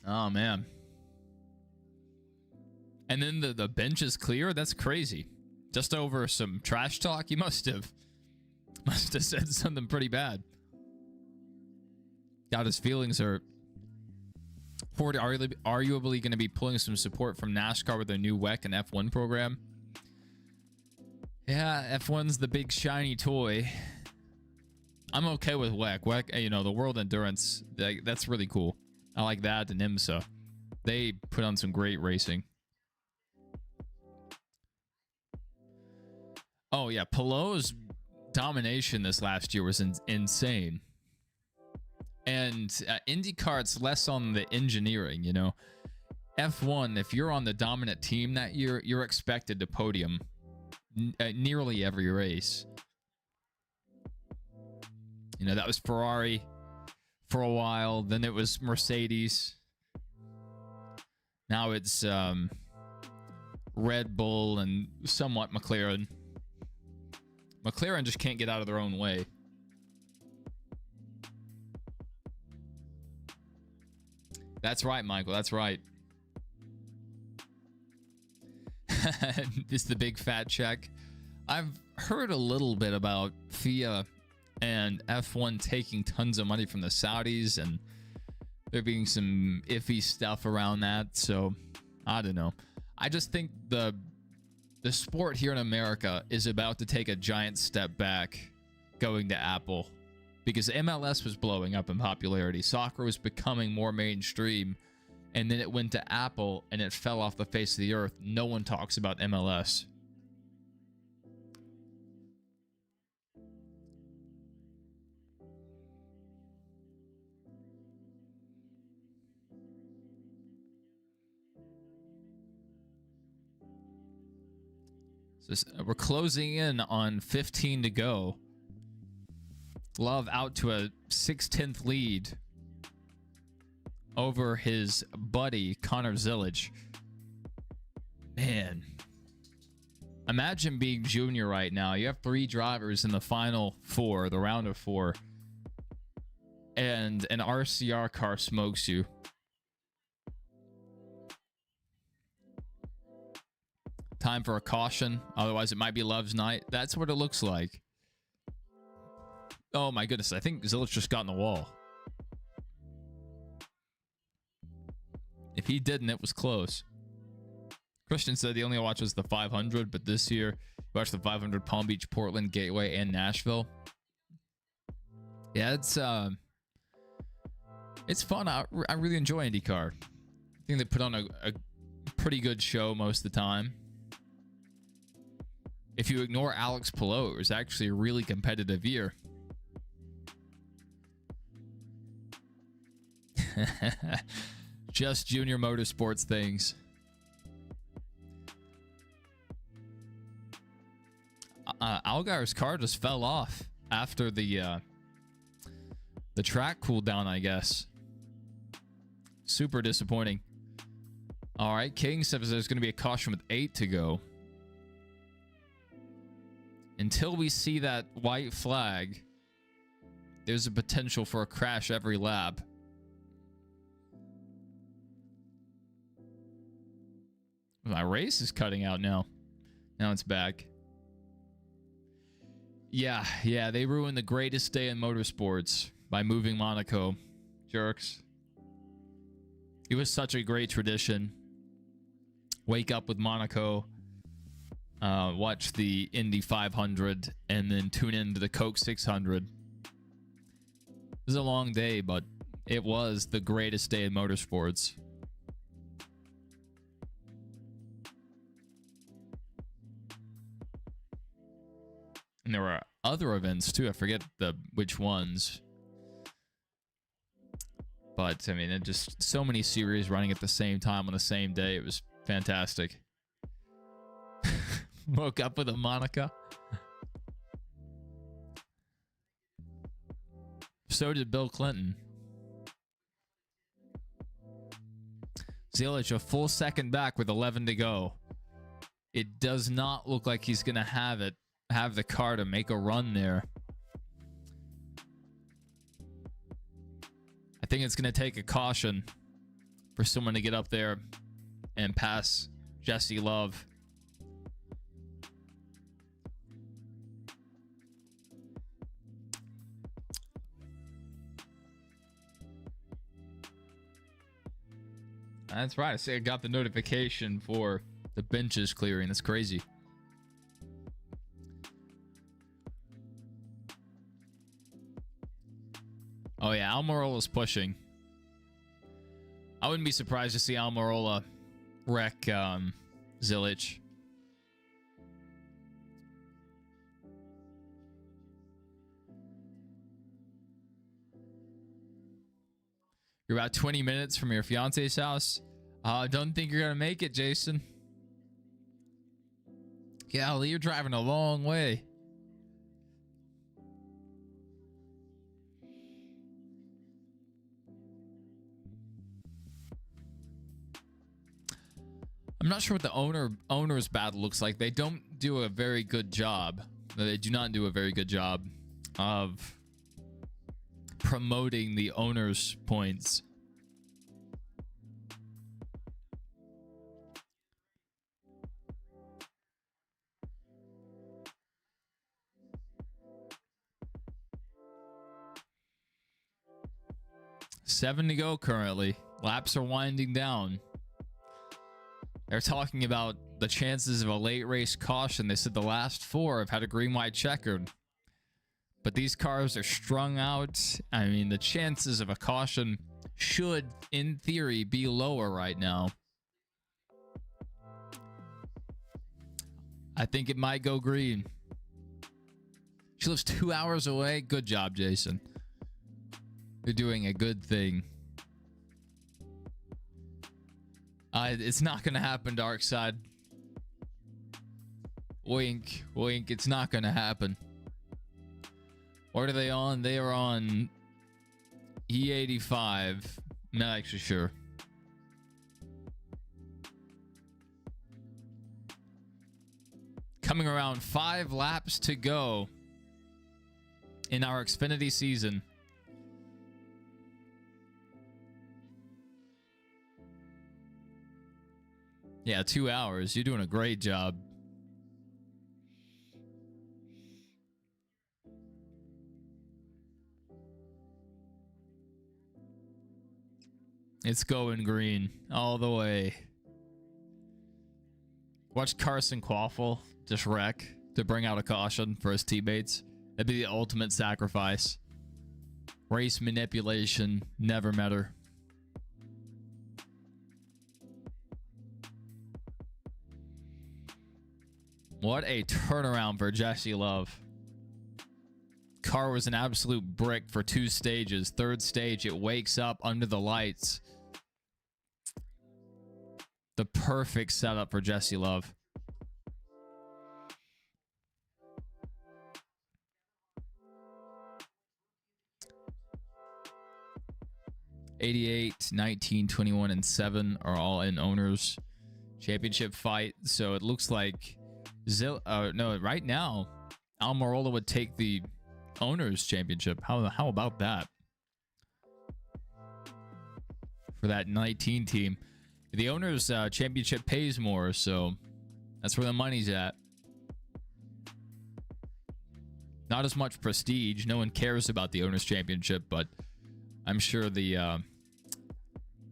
Oh, man. And then the bench is clear? That's crazy. Just over some trash talk? You must have said something pretty bad. God, his feelings are... Ford arguably going to be pulling some support from NASCAR with their new WEC and F1 program. Yeah, F1's the big shiny toy. I'm okay with WEC. WEC, you know, the World Endurance, that's really cool. I like that and IMSA. They put on some great racing. Oh, yeah. Palou's domination this last year was insane. And IndyCar, it's less on the engineering, you know. F1, if you're on the dominant team that year, you're expected to podium nearly every race. You know, that was Ferrari for a while. Then it was Mercedes. Now it's Red Bull and somewhat McLaren. McLaren just can't get out of their own way. That's right, Michael. That's right. It's the big fat check. I've heard a little bit about FIA and F1 taking tons of money from the Saudis, and there being some iffy stuff around that. So I don't know. I just think the sport here in America is about to take a giant step back going to Apple, because MLS was blowing up in popularity. Soccer was becoming more mainstream, and then it went to Apple and it fell off the face of the earth. No one talks about MLS. So we're closing in on 15 to go. Love out to a 6/10 lead over his buddy Connor Zilic. Man, imagine being junior right now. You have 3 drivers in the final 4, the round of 4, and an RCR car smokes you. Time for a caution, otherwise it might be Love's night. That's what it looks like. Oh my goodness, I think Zilic just got in the wall. If he didn't, it was close. Christian said he only watches the 500, but this year he watched the 500 Palm Beach, Portland, Gateway, and Nashville. Yeah, it's fun. I really enjoy IndyCar. I think they put on a pretty good show most of the time. If you ignore Alex Palou, it was actually a really competitive year. Just junior motorsports things. Algar's car just fell off after the track cooled down, I guess. Super disappointing. All right, King says there's going to be a caution with 8 to go. Until we see that white flag, there's a potential for a crash every lap. My race is cutting out now. Now it's back. Yeah, they ruined the greatest day in motorsports by moving Monaco. Jerks. It was such a great tradition. Wake up with Monaco, watch the Indy 500, and then tune into the Coke 600. It was a long day, but it was the greatest day in motorsports. And there were other events too. I forget which ones. But I mean, it just so many series running at the same time on the same day. It was fantastic. Woke up with a Monica. So did Bill Clinton. Zilic a full second back with 11 to go. It does not look like he's going to have the car to make a run there. I think it's going to take a caution for someone to get up there and pass Jesse Love. That's right. I say I got the notification for the benches clearing. That's crazy. Oh yeah, Almirola's pushing. I wouldn't be surprised to see Almirola wreck Zilic. You're about 20 minutes from your fiance's house. I don't think you're gonna make it, Jason. Golly, you're driving a long way. I'm not sure what the owner's battle looks like. They don't do a very good job. They do not do a very good job of promoting the owner's points. 7 to go currently. Laps are winding down. They're talking about the chances of a late race caution. They said the last 4 have had a green white checkered. But these cars are strung out. I mean, the chances of a caution should, in theory, be lower right now. I think it might go green. She lives 2 hours away. Good job, Jason. You're doing a good thing. It's not going to happen, Dark Side. Wink, wink. It's not going to happen. What are they on? They are on E85. Not actually sure. Coming around 5 laps to go in our Xfinity season. Yeah, 2 hours. You're doing a great job. It's going green all the way. Watch Carson Quaffle just wreck to bring out a caution for his teammates. That'd be the ultimate sacrifice. Race manipulation never met her. What a turnaround for Jesse Love. Car was an absolute brick for 2 stages. 3rd stage, it wakes up under the lights. The perfect setup for Jesse Love. '88, 19, 21, and 7 are all in owners championship fight. So it looks like right now Almirola would take the owners championship. How about that for that 19 team? The owners championship pays more, so that's where the money's at. Not as much prestige. No one cares about the owners championship, but I'm sure the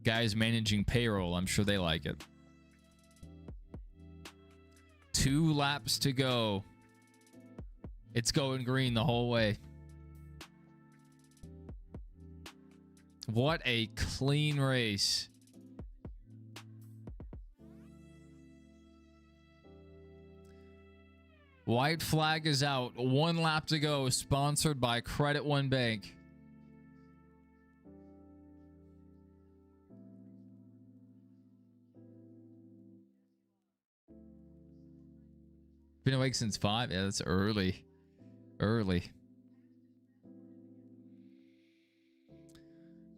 guys managing payroll, I'm sure they like it. 2 laps to go. It's going green the whole way. What a clean race. White flag is out. 1 lap to go. Sponsored by Credit One Bank. Been awake since 5. Yeah, that's early. Early.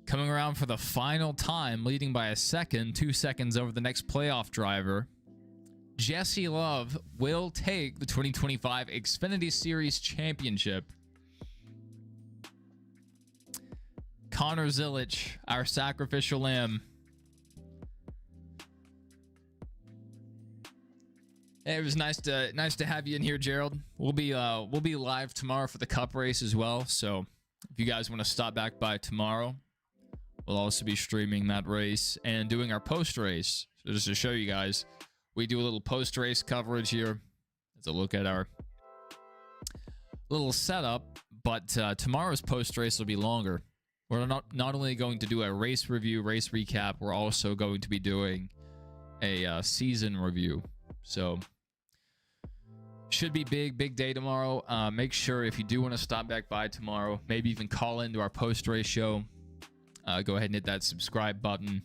Coming around for the final time, leading by a second, 2 seconds over the next playoff driver. Jesse Love will take the 2025 Xfinity Series Championship. Connor Zilic, our sacrificial lamb. Hey, it was nice to have you in here, Gerald. We'll be live tomorrow for the Cup race as well. So if you guys want to stop back by tomorrow, we'll also be streaming that race and doing our post race. So just to show you guys, we do a little post-race coverage here. Let's look at our little setup, but tomorrow's post-race will be longer. We're not only going to do a race review, race recap, we're also going to be doing a season review. So should be big day tomorrow. Make sure if you do want to stop back by tomorrow, maybe even call into our post-race show, go ahead and hit that subscribe button.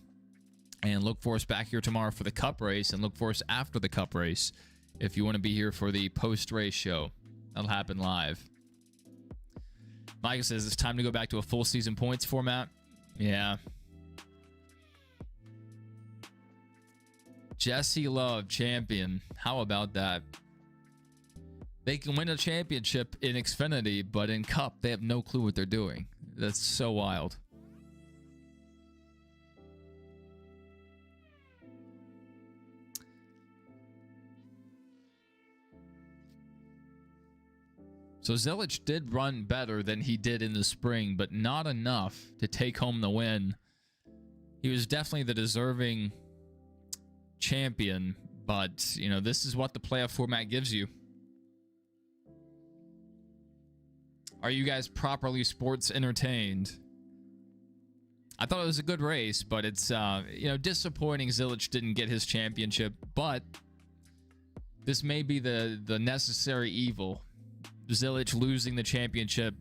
And look for us back here tomorrow for the Cup race, and look for us after the Cup race if you want to be here for the post-race show. That'll happen live. Michael says it's time to go back to a full season points format. Yeah. Jesse Love, champion. How about that? They can win a championship in Xfinity, but in Cup, they have no clue what they're doing. That's so wild. So Zilic did run better than he did in the spring, but not enough to take home the win he was definitely the deserving champion, but, you know, this is what the playoff format gives you. Are you guys properly sports entertained? I thought it was a good race, but it's, you know, disappointing Zilich didn't get his championship, but this may be the necessary evil. Zilich losing the championship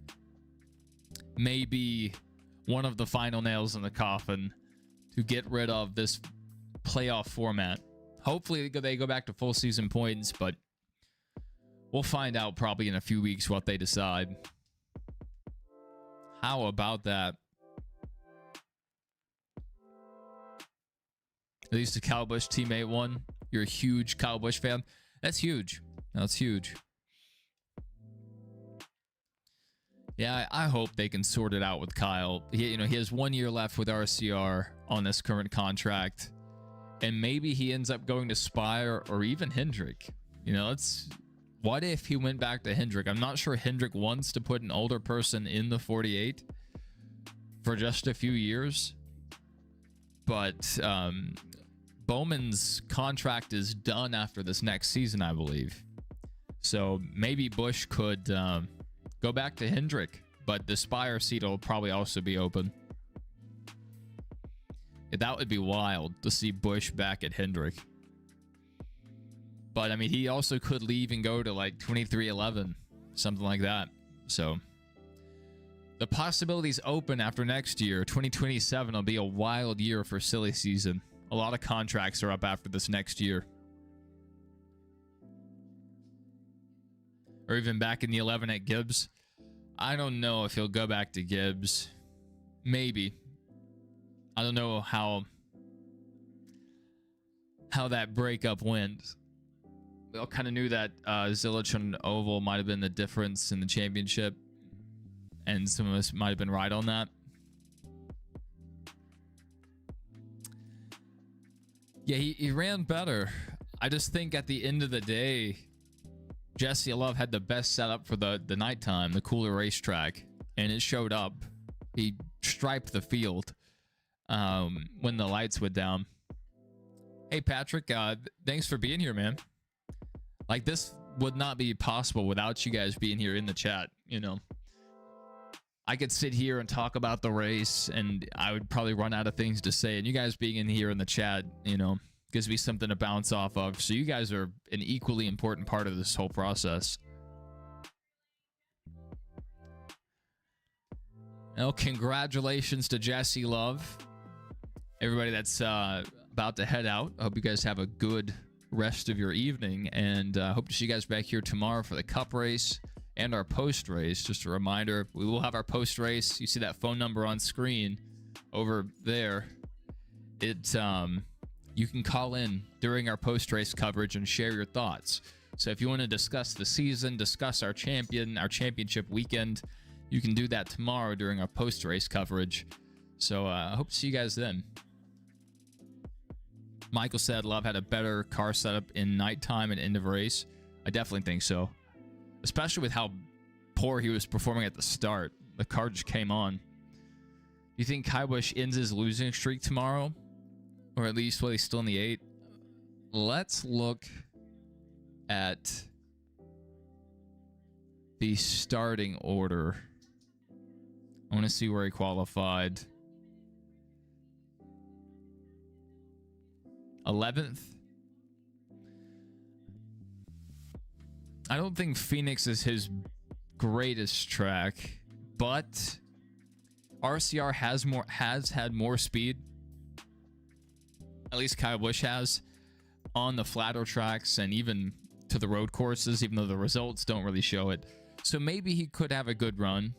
may be one of the final nails in the coffin to get rid of this playoff format. Hopefully they go back to full season points, but we'll find out probably in a few weeks what they decide. How about that? At least a Kyle Busch teammate won. You're a huge Kyle Busch fan. That's huge. That's huge. Yeah, I hope they can sort it out with Kyle. He has 1 year left with RCR on this current contract, and maybe he ends up going to Spire or even Hendrick. You know, what if he went back to Hendrick? I'm not sure Hendrick wants to put an older person in the 48 for just a few years, but Bowman's contract is done after this next season, I believe. So maybe Busch could go back to Hendrick, but the Spire seat will probably also be open. Yeah, that would be wild to see Busch back at Hendrick. But I mean, he also could leave and go to like 2311, something like that. So the possibilities open after next year. 2027 will be a wild year for silly season. A lot of contracts are up after this next year. Or even back in the 11 at Gibbs. I don't know if he'll go back to Gibbs. Maybe. I don't know how that breakup went. We all kind of knew that Zilich on Oval might have been the difference in the championship, and some of us might have been right on that. Yeah, he ran better. I just think at the end of the day, Jesse Love had the best setup for the nighttime, the cooler racetrack, and it showed up. He striped the field when the lights went down. Hey, Patrick, thanks for being here, man. Like, this would not be possible without you guys being here in the chat, you know. I could sit here and talk about the race, and I would probably run out of things to say. And you guys being in here in the chat, you know, gives me something to bounce off of. So you guys are an equally important part of this whole process. Well, congratulations to Jesse Love. Everybody that's about to head out, I hope you guys have a good rest of your evening, and hope to see you guys back here tomorrow for the Cup race and our post race. Just a reminder, we will have our post race. You see that phone number on screen over there. You can call in during our post race coverage and share your thoughts. So if you want to discuss the season, discuss our championship weekend, you can do that tomorrow during our post race coverage. So I hope to see you guys then. Michael said Love had a better car setup in nighttime and end of race. I definitely think so. Especially with how poor he was performing at the start. The car just came on. Do you think Kyle Busch ends his losing streak tomorrow? Or at least while he's still in the 8? Let's look at the starting order. I want to see where he qualified. 11th. I don't think Phoenix is his greatest track, but RCR has had more speed. At least Kyle Busch has on the flatter tracks and even to the road courses, even though the results don't really show it. So maybe he could have a good run.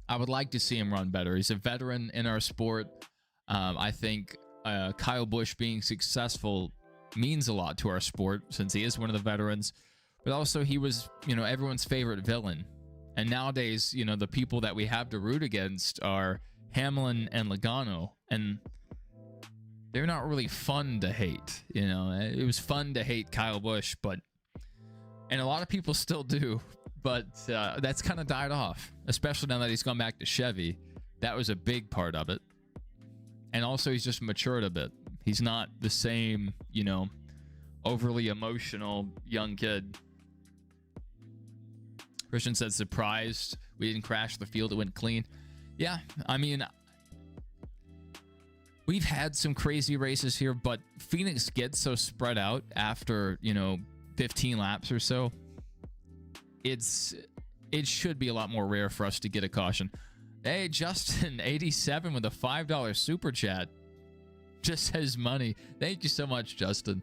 I would like to see him run better. He's a veteran in our sport. I think Kyle Busch being successful means a lot to our sport since he is one of the veterans, but also he was, you know, everyone's favorite villain. And nowadays, you know, the people that we have to root against are Hamlin and Logano, and they're not really fun to hate. You know, it was fun to hate Kyle Busch, and a lot of people still do, but that's kind of died off, especially now that he's gone back to Chevy. That was a big part of it. And also, he's just matured a bit. He's not the same, you know, overly emotional young kid. Christian said, surprised we didn't crash the field. It went clean. Yeah, I mean, we've had some crazy races here, but Phoenix gets so spread out after, you know, 15 laps or so. It should be a lot more rare for us to get a caution. Hey, Justin, 87 with a $5 super chat. Just says money. Thank you so much, Justin.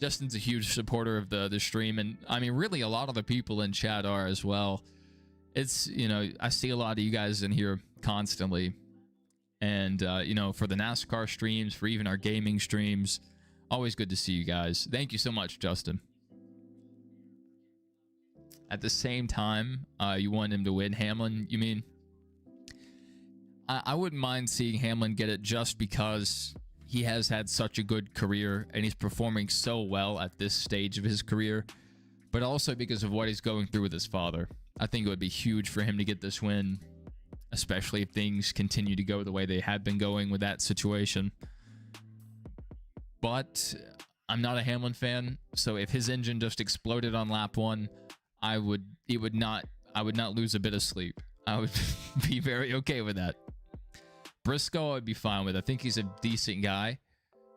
Justin's a huge supporter of the stream, and I mean, really, a lot of the people in chat are as well. It's, you know, I see a lot of you guys in here constantly, and you know, for the NASCAR streams, for even our gaming streams, always good to see you guys. Thank you so much, Justin. At the same time, you want him to win, Hamlin, you mean? I wouldn't mind seeing Hamlin get it just because he has had such a good career and he's performing so well at this stage of his career, but also because of what he's going through with his father. I think it would be huge for him to get this win, especially if things continue to go the way they have been going with that situation. But I'm not a Hamlin fan, so if his engine just exploded on lap 1, I would not lose a bit of sleep. I would be very okay with that. Briscoe I'd be fine with. I think he's a decent guy,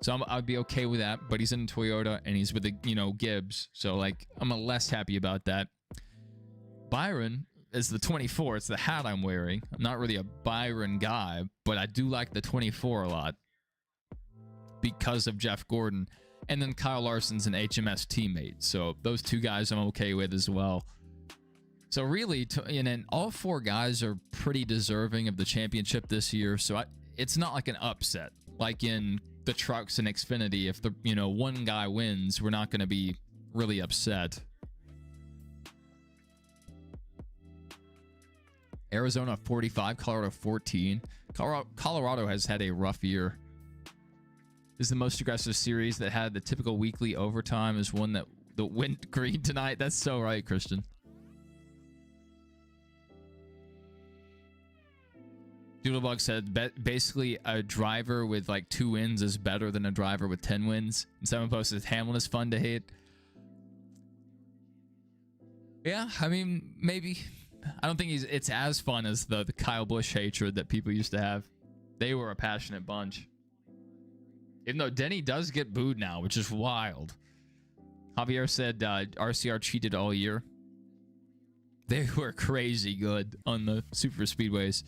so I'd be okay with that. But he's in Toyota and he's with the, you know, Gibbs, so like I'm less happy about that. Byron is the 24. It's the hat I'm wearing. I'm not really a Byron guy, but I do like the 24 a lot because of Jeff Gordon, and then Kyle Larson's an HMS teammate, so those two guys I'm okay with as well. So really, and all 4 guys are pretty deserving of the championship this year. So it's not like an upset, like in the trucks and Xfinity. If the, you know, one guy wins, we're not going to be really upset. Arizona 45, Colorado 14. Colorado has had a rough year. This is the most aggressive series that had the typical weekly overtime is one that went green tonight. That's so right, Christian. Doodlebug said, basically a driver with like 2 wins is better than a driver with 10 wins. And someone posted, Hamlin is fun to hate. Yeah, I mean, maybe. I don't think it's as fun as the Kyle Busch hatred that people used to have. They were a passionate bunch. Even though Denny does get booed now, which is wild. Javier said RCR cheated all year. They were crazy good on the super speedways.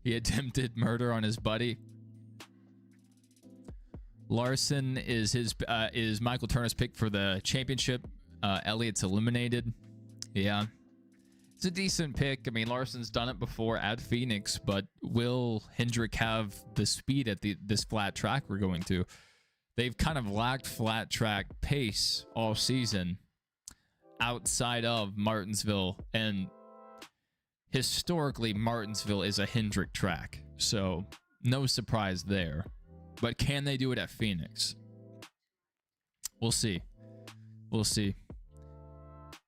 He attempted murder on his buddy. Larson is Michael Turner's pick for the championship. Elliott's eliminated. Yeah, it's a decent pick. I mean, Larson's done it before at Phoenix, but will Hendrick have the speed at this flat track we're going to? They've kind of lacked flat track pace all season outside of Martinsville, and historically, Martinsville is a Hendrick track, so no surprise there. But can they do it at Phoenix? We'll see. We'll see.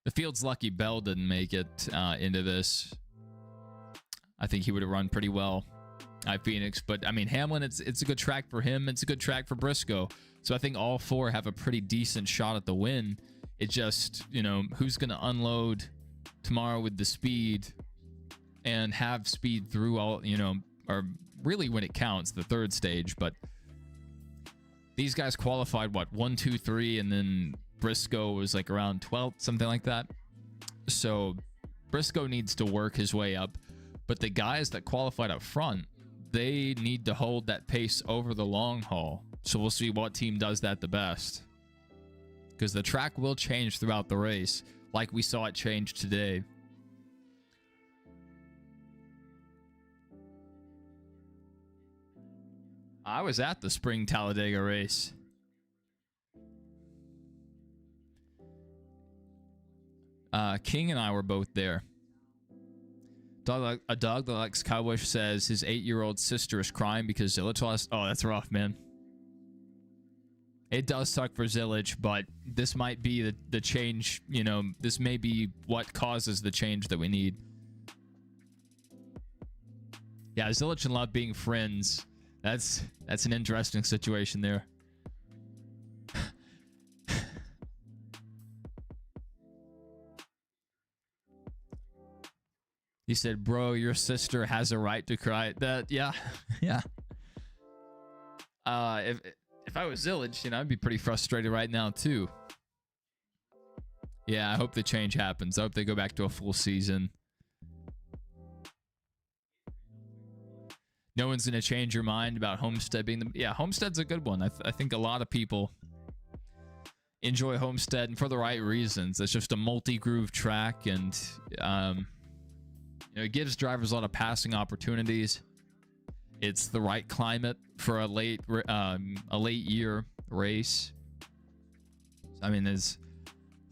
The field's lucky Bell didn't make it into this. I think he would have run pretty well at Phoenix. But, I mean, Hamlin, it's a good track for him. It's a good track for Briscoe. So I think all 4 have a pretty decent shot at the win. It just, you know, who's going to unload tomorrow with the speed and have speed through all, you know, or really when it counts, the 3rd stage. But these guys qualified, what, 1, 2, 3, and then Briscoe was like around 12th, something like that. So Briscoe needs to work his way up. But the guys that qualified up front, they need to hold that pace over the long haul. So we'll see what team does that the best. Because the track will change throughout the race, like we saw it change today. I was at the Spring Talladega race. King and I were both there. A dog that likes Cowboys says his 8-year-old sister is crying because Zillage lost. Oh, that's rough, man. It does suck for Zillage, but this might be the change. You know, this may be what causes the change that we need. Yeah, Zilich and Love being friends. That's an interesting situation there. He said, "Bro, your sister has a right to cry." That, yeah, yeah. If I was Zilich, you know, I'd be pretty frustrated right now too. Yeah, I hope the change happens. I hope they go back to a full season. No one's gonna change your mind about Homestead being the... Yeah, Homestead's a good one. I think a lot of people enjoy Homestead, and for the right reasons. It's just a multi-groove track, and you know, it gives drivers a lot of passing opportunities. It's the right climate for a late year race. I mean, there's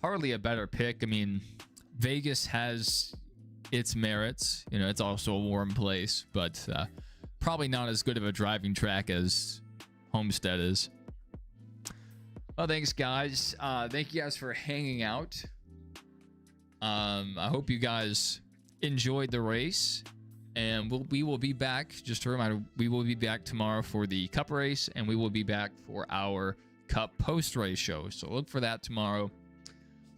hardly a better pick. I mean, Vegas has its merits. You know, it's also a warm place, but probably not as good of a driving track as Homestead is. Well, thanks, guys. Thank you guys for hanging out. I hope you guys enjoyed the race, and we will be back. Just a reminder, we will be back tomorrow for the Cup race, and we will be back for our Cup post-race show. So look for that tomorrow.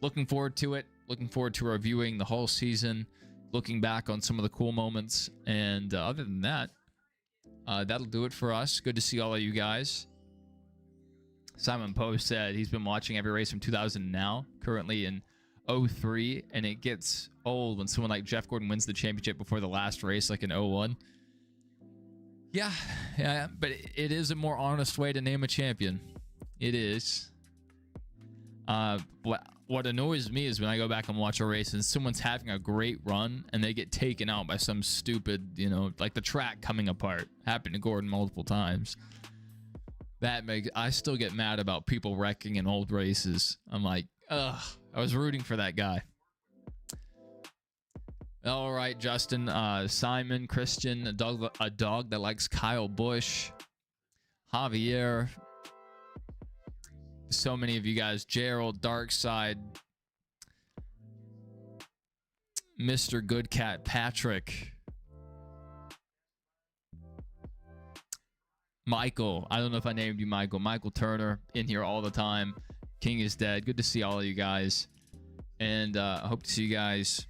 Looking forward to it. Looking forward to reviewing the whole season, looking back on some of the cool moments, and other than that, that'll do it for us. Good to see all of you guys. Simon Post said he's been watching every race from 2000 now, currently in 03, and it gets old when someone like Jeff Gordon wins the championship before the last race, like in 01. Yeah, but it is a more honest way to name a champion. It is. What annoys me is when I go back and watch a race and someone's having a great run and they get taken out by some stupid, you know, like the track coming apart. Happened to Gordon multiple times. That makes... I still get mad about people wrecking in old races. I'm like, ugh, I was rooting for that guy. All right, Justin, Simon, Christian, a dog that likes Kyle Busch, Javier, so many of you guys, Gerald, Darkside, Mr. Good Cat, Patrick, Michael. I don't know if I named you Michael. Michael Turner in here all the time. King is dead. Good to see all of you guys, and I hope to see you guys